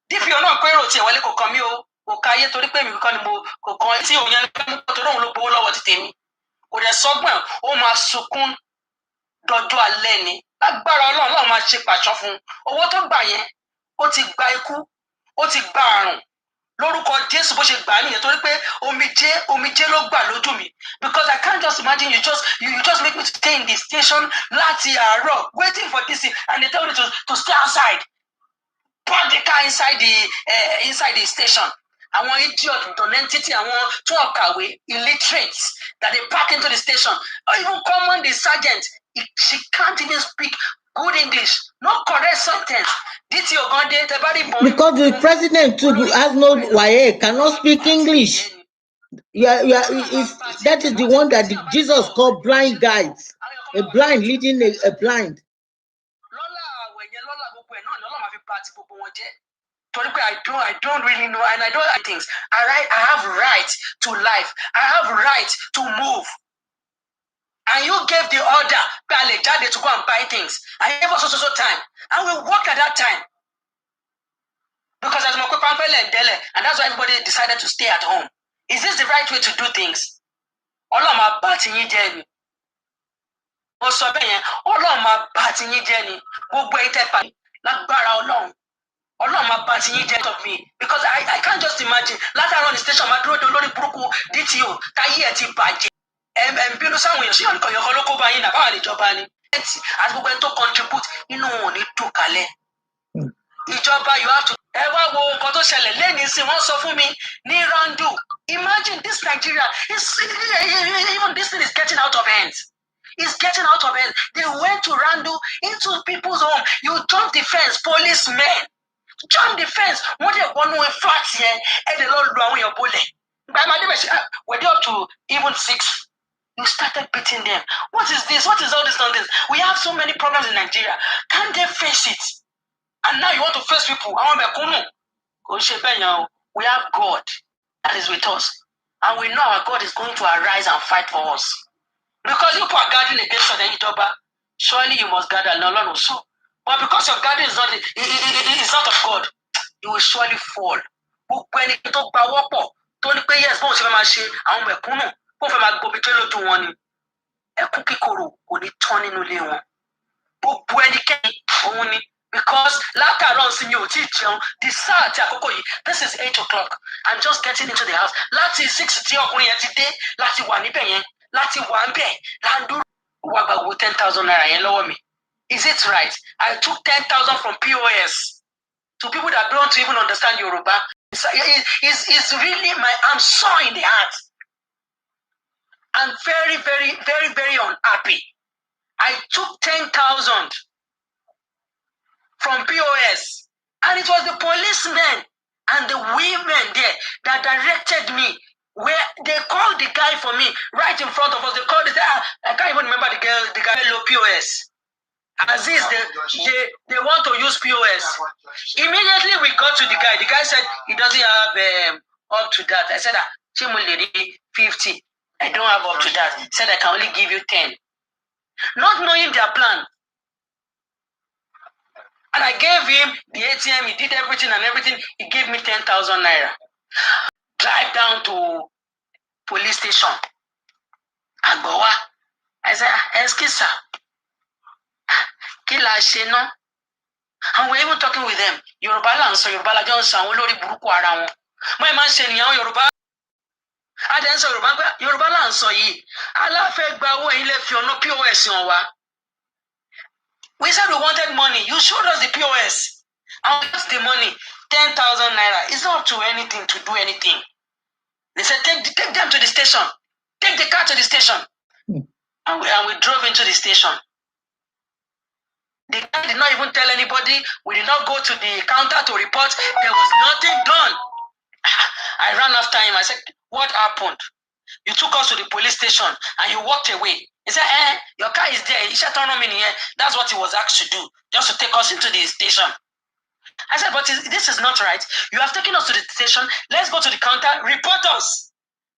DPO náà pé èrò tiẹ̀ wọlé kò kàn mí o. Kò ka ayé torí pé mi kọ́ ni mo kò kàn tí òun yẹn tó lóun ló gbowó lọ́wọ́ ti tèmi. Kò dẹ̀ sọ́gbọ̀n ó máa sunkún dọjọ́ alẹ́ ni. Lágbára Ọlọ́run máa ṣe pàṣọ fún un. Owó tó gbà yẹn ó ti gba ikú, ó ti gba àrùn. Lórúkọ Jésù bó ṣe gbà á nìyẹn torí pé omijé ló gbà lójú mi. Because I can't just imagine you just make me to stay in the station láti àárọ̀ waiting for this and they tell me to stay outside. Park the car inside the station. Àwọn idiot non-entity, àwọn tó ọ̀kàwé illiterates that they park into the station. Or even common the sergeant, she can't even speak good English. No correct sentence.
Because the president too has no waye, cannot speak English. That is the one that Jesus called blind guides. A blind leading a blind.
I don't really know, and I don't like things. I have right to life. I have right to move. And you gave the order to go and buy things. I gave us also time. And we work at that time. Because as and that's why everybody decided to stay at home. Is this the right way to do things? Ọlọ́run bá ti yín jẹ́ ni. Ó sọ bẹ́ẹ̀ yẹn, Ọlọ́run bá ti yín jẹ́ ni. Gbogbo ẹ̀ tẹ́ pa lágbára Ọlọ́run. Ọlọ́run bá ti yín jẹ́ of me. Because I can't just imagine. Látàrọ̀ ní station máa dúró de olórí burúkú DTO táyé ẹ̀ ti bàjẹ́. Bínú sáwọn èèyàn sí ọ̀nìkan ló kó bá yín náà báwa níjọba ni. Àti gbogbo ẹni tó contribute inú wọn ò ní dùn kálẹ̀. Ìjọba, you have to. Ẹ wá wo nǹkan tó ṣẹlẹ̀ lẹ́yìn sí wọ́n sọ fún mi ní Randu. Imagine this Nigeria, even this thing is getting out of hands. It's getting out of hands. They went to Randu into people's home. You jump the fence, policemen. Jump the fence. Wọ́n dẹ̀ wọnú flat yẹn, ẹ̀ dẹ̀ lọ lu àwọn èèyàn bolẹ̀. Were they up to even 6? You started beating them. What is this? What is all this nonsense? We have so many problems in Nigeria. Can't they face it? And now you want to face people. We have God that is with us. And we know our God is going to arise and fight for us. Because you are guarding against the surely you must guard alone also. But because your guarding is not of God, you will surely fall. When it talk about tó ní pé yes bóun ṣe fẹ́ máa ṣe àwọn mẹ̀kúnnù bóun fẹ́ máa gbomi tó lójú wọn ni ẹkún kíkorò kò ní tán nínú ilé wọn gbogbo ẹnikẹ́ni òun ni because látàárọ̀ sí mi ò tí ì jẹun the sáà àti àkókò yìí this is 8 o'clock I'm just getting into the house láti 6 tí ọkùnrin yẹn ti dé láti wà níbẹ̀ yẹn láti wà níbẹ̀ láńdúró wà gbàgbó 10,000 naira yẹn lọ́wọ́ mi is it right I took 10,000 from POS to people that don't even understand Yoruba. It's really I'm sore in the heart. I'm very, very, very, very unhappy. I took 10,000 from POS, and it was the policemen and the women there that directed me. Where they called the guy for me right in front of us. They called it. I can't even remember the guy below POS. As is, they want to use POS. Immediately we got to the guy. The guy said he doesn't have up to that. I said, Chimuliri 50. I don't have up to that. He said I can only give you 10. Not knowing their plan. And I gave him the ATM. He did everything and everything. He gave me 10,000 naira. Drive down to police station. Agbowa. I said, excuse sir. Kila Sheno. And we're even talking with them. Yoruba land, so Yoruba la Johnson, Olori Buruku ara wọn. My man saying, Yoruba. I then say Yoruba land, so ye. Allah fake by way he left you no POS on wa. We said we wanted money. You showed us the POS. And what's the money? 10,000 naira. It's not up to anything to do anything. They said, take them to the station. Take the car to the station. And we drove into the station. The guy did not even tell anybody. We did not go to the counter to report. There was nothing done. I ran after him. I said, what happened? You took us to the police station and you walked away. He said, your car is there. That's what he was asked to do, just to take us into the station. I said, but this is not right. You have taken us to the station. Let's go to the counter. Report us.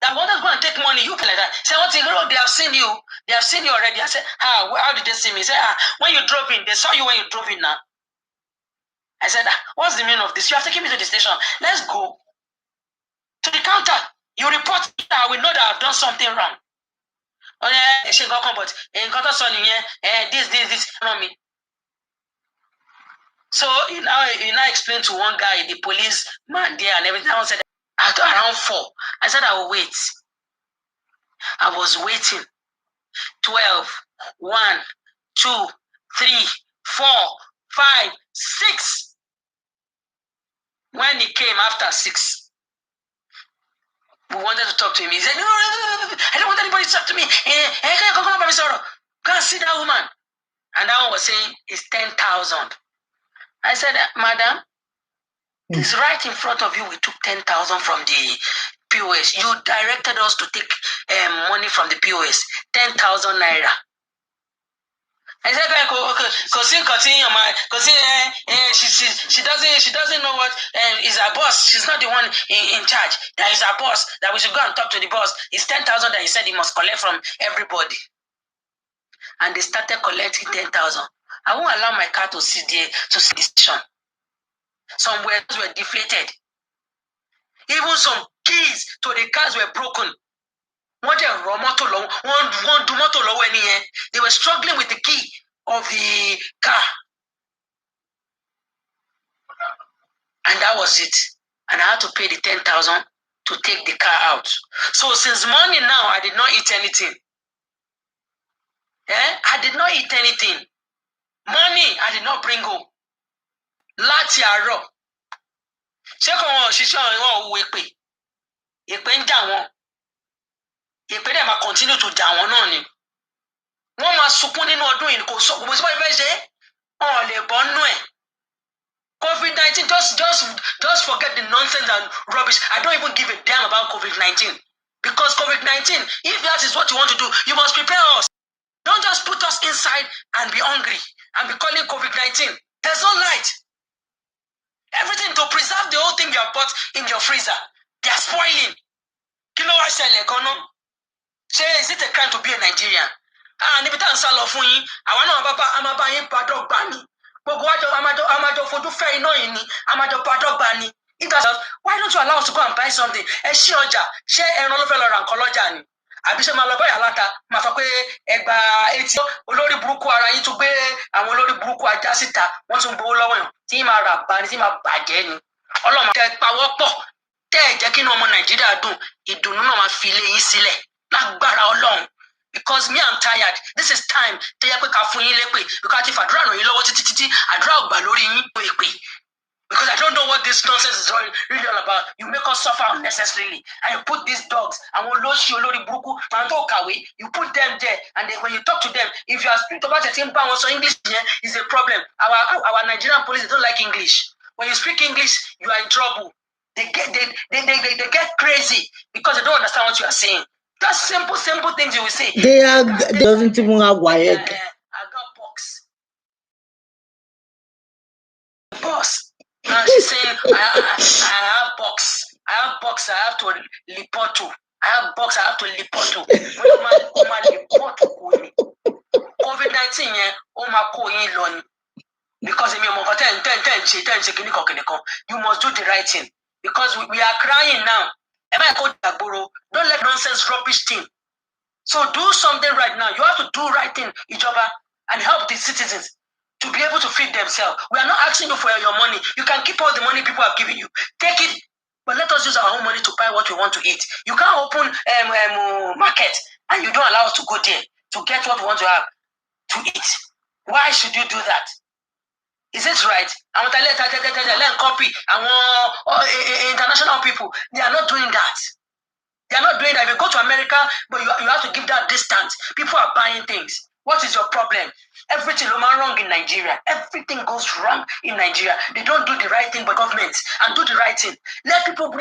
That one is going to take money. You play like that. Say, what? They have seen you. They have seen you already. I said, how did they see me? He said, when you drove in. They saw you when you drove in now. I said, what's the meaning of this? You have taken me to the station. Let's go to the counter. You report that we know that I've done something wrong. Oh yeah, she got come, but this on me. So you now explain to one guy, the police man there and everything. I said at around 4. I said I will wait. I was waiting. 12, 1, 2, 3, 4, 5, 6. When he came after 6. We wanted to talk to him. He said, no, I don't want anybody to talk to me. Go and see that woman. And that one was saying, it's 10,000. I said, madam, it's right in front of you. We took 10,000 from the POS. You directed us to take money from the POS. 10,000 naira. I said, she doesn't know what is her boss. She's not the one in charge. That is our boss. That we should go and talk to the boss. It's 10,000 that he said he must collect from everybody. And they started collecting 10,000. I won't allow my car to sit there to see the station. Some were deflated. Even some keys to the cars were broken. They were struggling with the key of the car. And that was it. And I had to pay the 10,000 to take the car out. So since morning now, I did not eat anything. I did not eat anything. Money, I did not bring home. láti àárọ̀ ṣé kò wọn òṣìṣẹ́ wọn ò wo èpè ń jà wọn èpè dẹ̀ máa continue to jà wọn náà ni wọ́n máa sunkún nínú ọdún yìí kò sọ kò sí báyìí fẹ́ ṣe wọn ò lè bọ́ nú ẹ̀ COVID-19 just forget the nonsense and rubbish. I don't even give a damn about COVID-19 because COVID-19 if that is what you want to do you must prepare us. Don't just put us inside and be hungry and be calling COVID-19. There's no light. Everything to preserve the whole thing you have bought in your freezer. They are spoiling. Kí ló wá ṣẹlẹ̀ gan-an? Is it a crime to be a Nigerian? Níbi tá à ń sá lọ fún yín, àwa náà a máa bá yín padà gbà ní. Gbogbo wájọ a máa jọ fojú fẹ́ iná yìí ni, a máa jọ padà gbà ní. Why don't you allow us to go and buy something? Ẹ ṣí ọjà, ṣé ẹran ló fẹ́ lọ ra nǹkan lọ́jà ni? Àbí ṣe máa lọ báyà láta máa sọ pé ẹgbà etí olórí burúkú ara yín tún gbé àwọn olórí burúkú ajá síta wọ́n tún gbowó lọ́wọ́ yàn tí máa rà bá ní tí máa bàjẹ́ ni Ọlọ́run tẹ́ pawọ́ pọ̀ tẹ́ ẹ̀ jẹ́ kí inú ọmọ Nàìjíríà dùn ìdùnnú náà máa fi ilé yín sílẹ̀ lágbára Ọlọ́run because me I'm tired this is time tẹ́ yẹ pé ká fún yín lépè because àti fàdúrà ràn yín lọ́wọ́ títí àdúrà ò gbà lórí yín èpè. Because I don't know what this nonsense is really all about. You make us suffer unnecessarily. And you put these dogs, and you put them there. And then when you talk to them, if you are speaking about the thing, so English is a problem. Our Nigerian police don't like English. When you speak English, you are in trouble. They get crazy because they don't understand what you are saying. That's simple things you will say.
They doesn't even have wired.
I got box. Now she's saying, I have box. I have to report to. I have box. I have to report to. COVID-19, because you must do the right thing. Because we are crying now. Don't let nonsense rubbish thing. So do something right now. You have to do right thing, Ijoba, and help the citizens to be able to feed themselves. We are not asking you for your money. You can keep all the money people have given you. Take it, but let us use our own money to buy what we want to eat. You can't open market and you don't allow us to go there to get what we want to have to eat. Why should you do that? Is it right? Copy international people. They are not doing that. They are not doing that. If you go to America, but you have to give that distance. People are buying things. What is your problem? Everything is wrong in Nigeria. Everything goes wrong in Nigeria. They don't do the right thing, but governments and do the right thing. Let people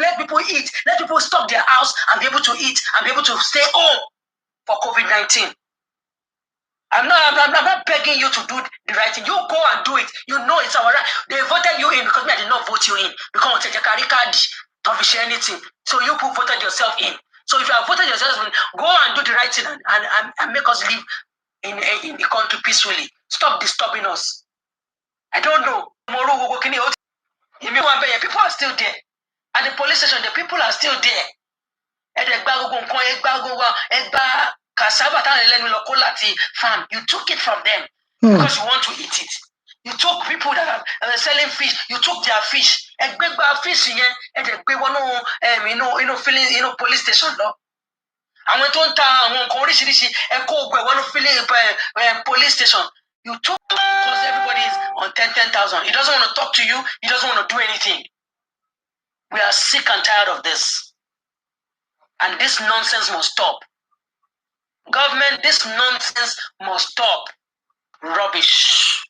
eat. Let people stop their house and be able to eat and be able to stay home for COVID-19. I'm not begging you to do the right thing. You go and do it. You know it's our right. They voted you in because I did not vote you in because it's a card don't share anything. So you voted yourself in. So if you have voted yourself in, go and do the right thing and make us live in the country peacefully. Stop disturbing us. I don't know. People are still there. At the police station, the people are still there. Farm. You took it from them because you want to eat it. You took people that are selling fish. You took their fish. Fish police station. Àwọn tó ń ta àwọn nǹkan oríṣiríṣi ẹ̀kọ́ ògbẹ́ wọn ló police station. You talk because everybody is on 10,000. He doesn't want to talk to you. He doesn't want to do anything. We are sick and tired of this. And this nonsense must stop. Government, this nonsense must stop. Rubbish.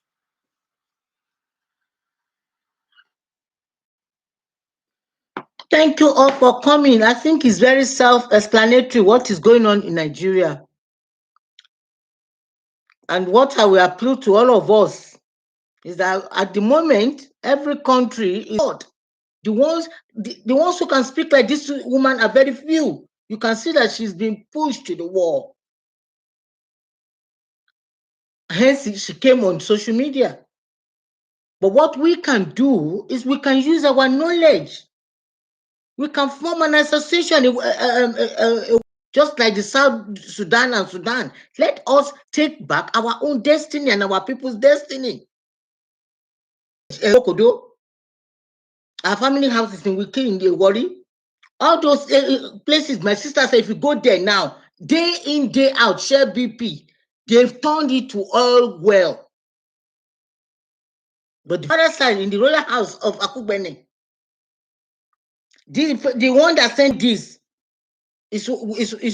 Thank you all for coming. I think it's very self-explanatory what is going on in Nigeria. And what I will appeal to all of us is that at the moment, every country is God. The ones who can speak like this woman are very few. You can see that she's been pushed to the wall. Hence, she came on social media. But what we can do is we can use our knowledge. We can form an association, just like the South Sudan and Sudan. Let us take back our own destiny and our people's destiny. Our family house is in Wiki in the Wari. All those places, my sister said, if you go there now, day in, day out, share BP, they've turned it to all well. But the father side, in the royal house of Akubene, the one that sent this is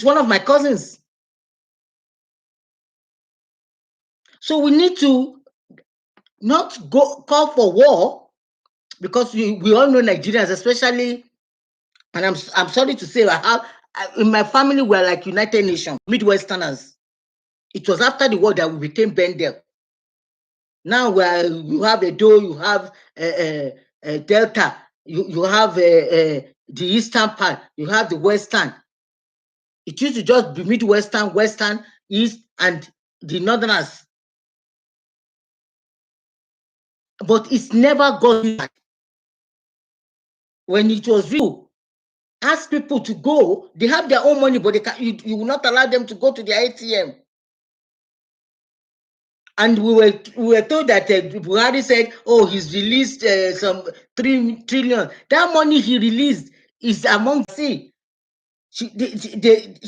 one of my cousins. So we need to not call for war, because we all know Nigerians, especially, and I'm sorry to say, in my family we're like United Nations, Midwesterners. It was after the war that we became Bendel. Now you have Edo, you have Delta, you have the eastern part, you have the western. It used to just be Midwestern, Western, East, and the Northerners. But it's never got back. When it was real, ask people to go. They have their own money, but you will not allow them to go to their ATM. And we were told that Buhari said, oh, he's released some 3 trillion. That money he released is among she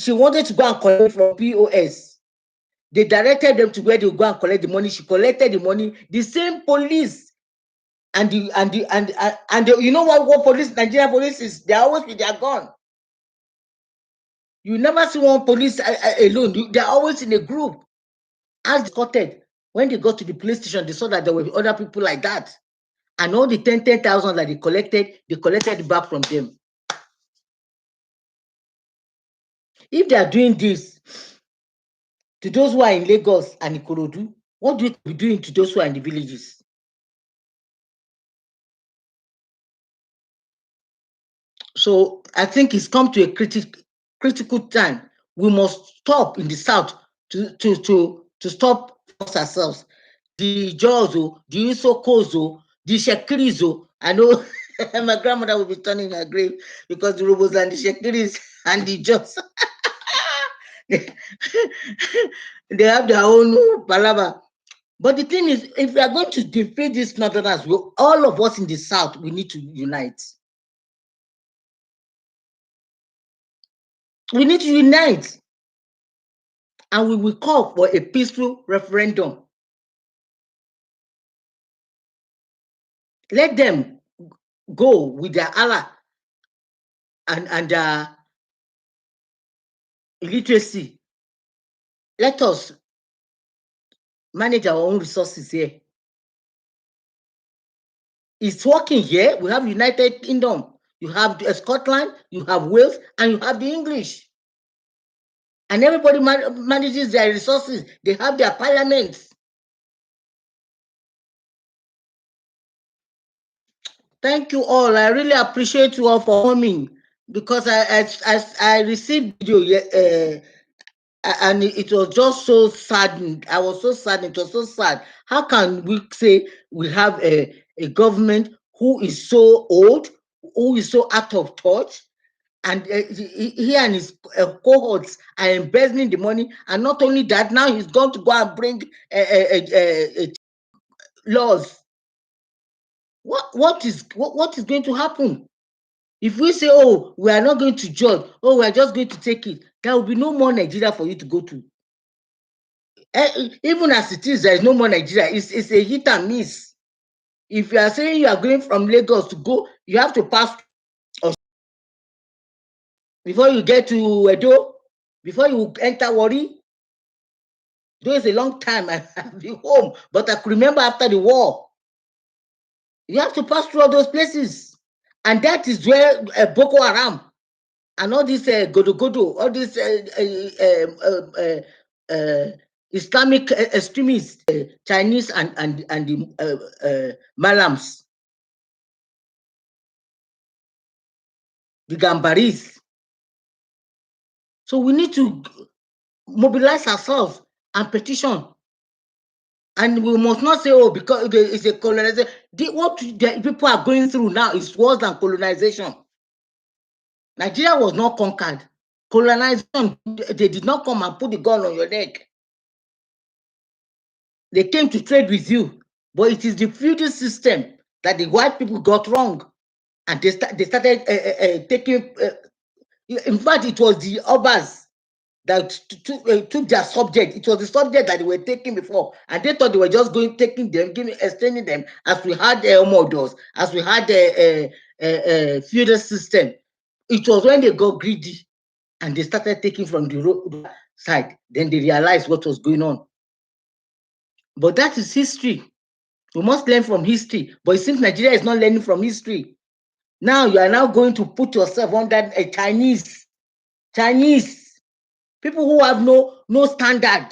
wanted to go and collect from POS. They directed them to where they go and collect the money. She collected the money. The same police and you know what police, Nigerian police is? They always with their gun. You never see one police alone. They're always in a group. As escorted, when they got to the police station, they saw that there were other people like that. And all the 10,000 that they collected it back from them. If they are doing this to those who are in Lagos and Ikorodu, what do we be doing to those who are in the villages? So I think it's come to a critical time. We must stop in the south to stop ourselves. The Jozo, the Isokozo, the Shekirizo. I know my grandmother will be turning her grave because the Robos and the Shekiris and the Jos, they have their own palava. But the thing is, if we are going to defeat these northerners, all of us in the south, we need to unite. We need to unite. And we will call for a peaceful referendum. Let them go with their Allah and illiteracy. Let us manage our own resources here. It's working here. We have United Kingdom, you have Scotland, you have Wales, and you have the English. And everybody manages their resources. They have their parliaments. Thank you all. I really appreciate you all for coming, because I received video and it was just so saddened. I was so saddened. It was so sad. How can we say we have a government who is so old, who is so out of touch, and he and his cohorts are embezzling the money? And not only that, now he's going to go and bring laws. What is going to happen? If we say, oh, we are not going to judge, oh, we are just going to take it, there will be no more Nigeria for you to go to. Even as it is, there is no more Nigeria. It's a hit and miss. If you are saying you are going from Lagos to go, you have to pass before you get to Edo, before you enter Wari. Though it's a long time, I've been home, but I could remember after the war. You have to pass through all those places. And that is where Boko Haram and all these Godo, all these Islamic extremists, Chinese and the Malams, the Gambaris. So we need to mobilize ourselves and petition. And we must not say, oh, because it's a colonization. What the people are going through now is worse than colonization. Nigeria was not conquered. Colonization, they did not come and put the gun on your neck. They came to trade with you. But it is the feudal system that the white people got wrong. And they started taking, in fact, it was the Obas that took their subject. It was the subject that they were taking before, and they thought they were just taking them, extending them, as we had models, as we had a feudal system. It was when they got greedy and they started taking from the road side, then they realized what was going on. But that is history. We must learn from history. But it seems Nigeria is not learning from history. Now you are now going to put yourself under a Chinese people who have no standard.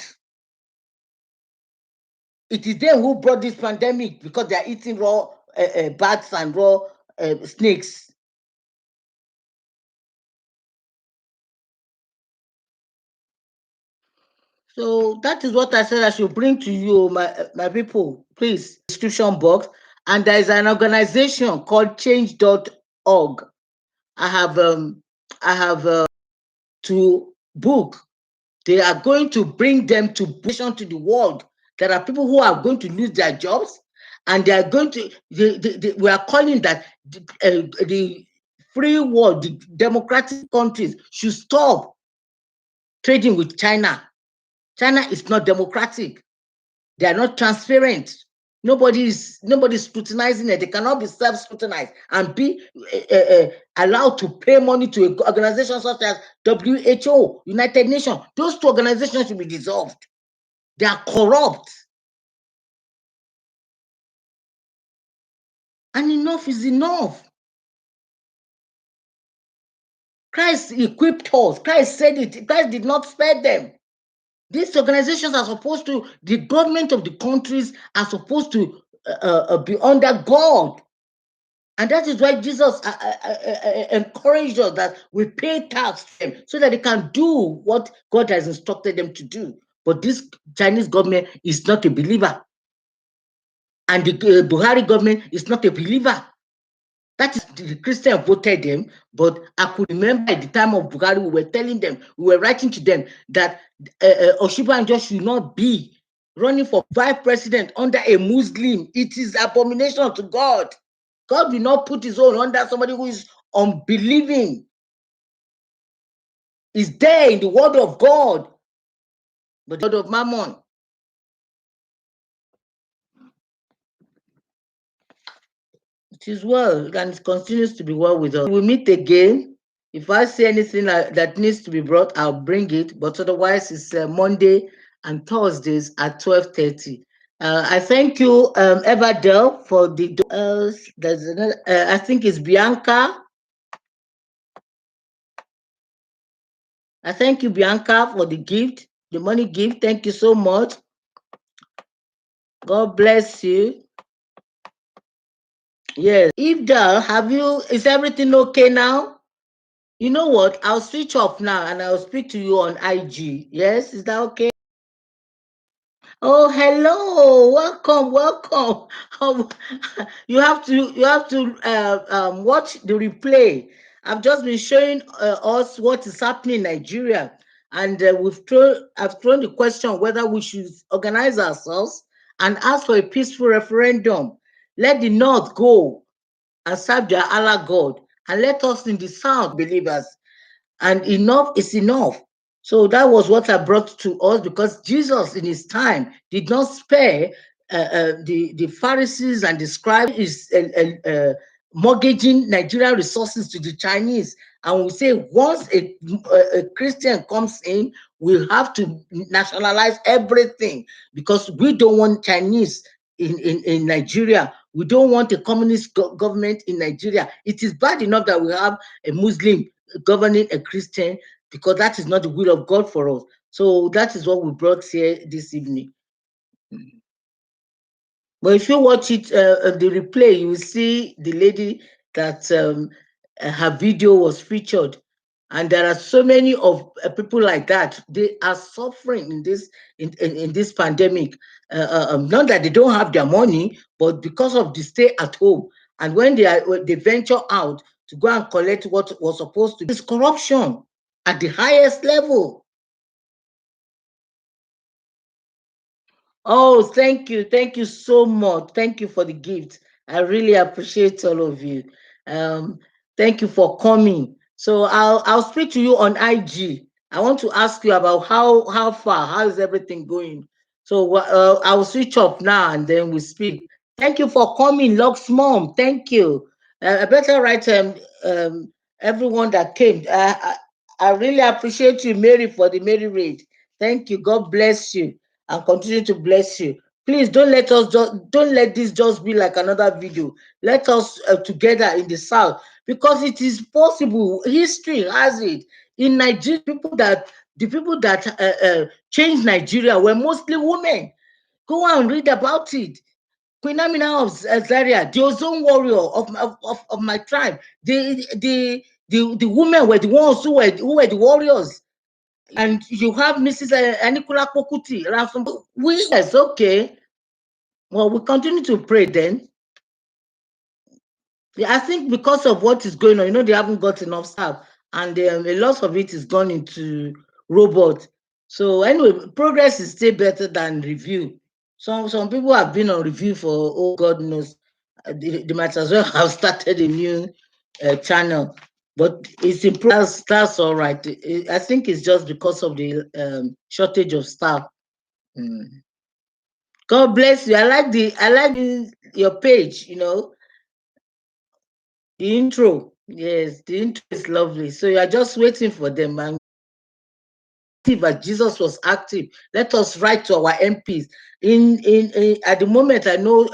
It is them who brought this pandemic because they are eating raw bats and raw snakes. So that is what I said I should bring to you, my people. Please, description box. And there is an organization called change.org. I have to book. They are going to bring them to the world. There are people who are going to lose their jobs, and they are going to. We are calling that the free world, the democratic countries, should stop trading with China. China is not democratic. They are not transparent. Nobody is scrutinizing it. They cannot be self-scrutinized and be allowed to pay money to organizations such as WHO, United Nations. Those two organizations should be dissolved. They are corrupt. And enough is enough. Christ equipped us. Christ said it. Christ did not spare them. These organizations are supposed to, the government of the countries are supposed to be under God. And that is why Jesus encouraged us that we pay tax to them so that they can do what God has instructed them to do. But this Chinese government is not a believer. And the Buhari government is not a believer. That is, the Christian voted them, but I could remember at the time of Buhari, we were telling them, we were writing to them that Oshibanjo should not be running for vice president under a Muslim. It is abomination to God. God will not put his own under somebody who is unbelieving. Is there in the word of God, but the word of Mammon. It is well, and it continues to be well with us. We'll meet again. If I see anything that needs to be brought, I'll bring it. But otherwise, it's Monday and Thursdays at 12:30. I thank you, Everdell, for the. There's another. I think it's Bianca. I thank you, Bianca, for the gift, the money gift. Thank you so much. God bless you. Yes. Ifdal, is everything okay now? You know what? I'll switch off now and I'll speak to you on IG. Yes, is that okay? Oh, hello, welcome. You have to watch the replay. I've just been showing us what is happening in Nigeria, and I've thrown the question whether we should organize ourselves and ask for a peaceful referendum. Let the North go and serve their Allah God, and let us in the South believers. And enough is enough. So that was what I brought to us, because Jesus in his time did not spare the Pharisees and the scribes. Is mortgaging Nigerian resources to the Chinese. And we say once a Christian comes in, we have to nationalize everything, because we don't want Chinese in Nigeria. We don't want a communist government in Nigeria. It is bad enough that we have a Muslim governing a Christian, because that is not the will of God for us. So that is what we brought here this evening. But if you watch it, the replay, you will see the lady that her video was featured. And there are so many of people like that. They are suffering in this pandemic. Not that they don't have their money, but because of the stay at home. And when they venture out to go and collect what was supposed to be, it's corruption at the highest level. Oh, thank you. Thank you so much. Thank you for the gift. I really appreciate all of you. Thank you for coming. So I'll speak to you on IG. I want to ask you about how far, how is everything going? So I will switch off now and then we speak. Thank you for coming, Lux Mom. Thank you. I better write everyone that came. I really appreciate you, Mary, for the Mary read. Thank you. God bless you and continue to bless you. Please don't let this just be like another video. Let us together in the South, because it is possible. History has it. In Nigeria, the people that changed Nigeria were mostly women. Go and read about it. Queen Amina of Zaria, the ozone warrior of my tribe. The women were the ones who were the warriors. And you have Mrs. Anikula Pokuti. Yes, okay. Well, we continue to pray then. Yeah, I think because of what is going on, they haven't got enough staff, and a lot of it is gone into robots. So anyway, progress is still better than review. Some people have been on review for, oh God knows, they might as well have started a new channel. But it's improved. That's all right. I think it's just because of the shortage of staff. Mm. God bless you. I like your page. The intro, yes, the intro is lovely. So you are just waiting for them. And as Jesus was active, let us write to our MPs. In at the moment, I know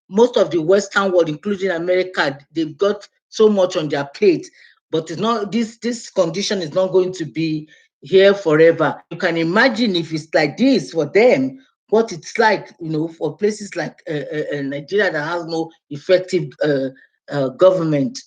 most of the Western world, including America, they've got so much on their plate. But it's not this condition is not going to be here forever. You can imagine if it's like this for them, what it's like, for places like Nigeria that has no effective government.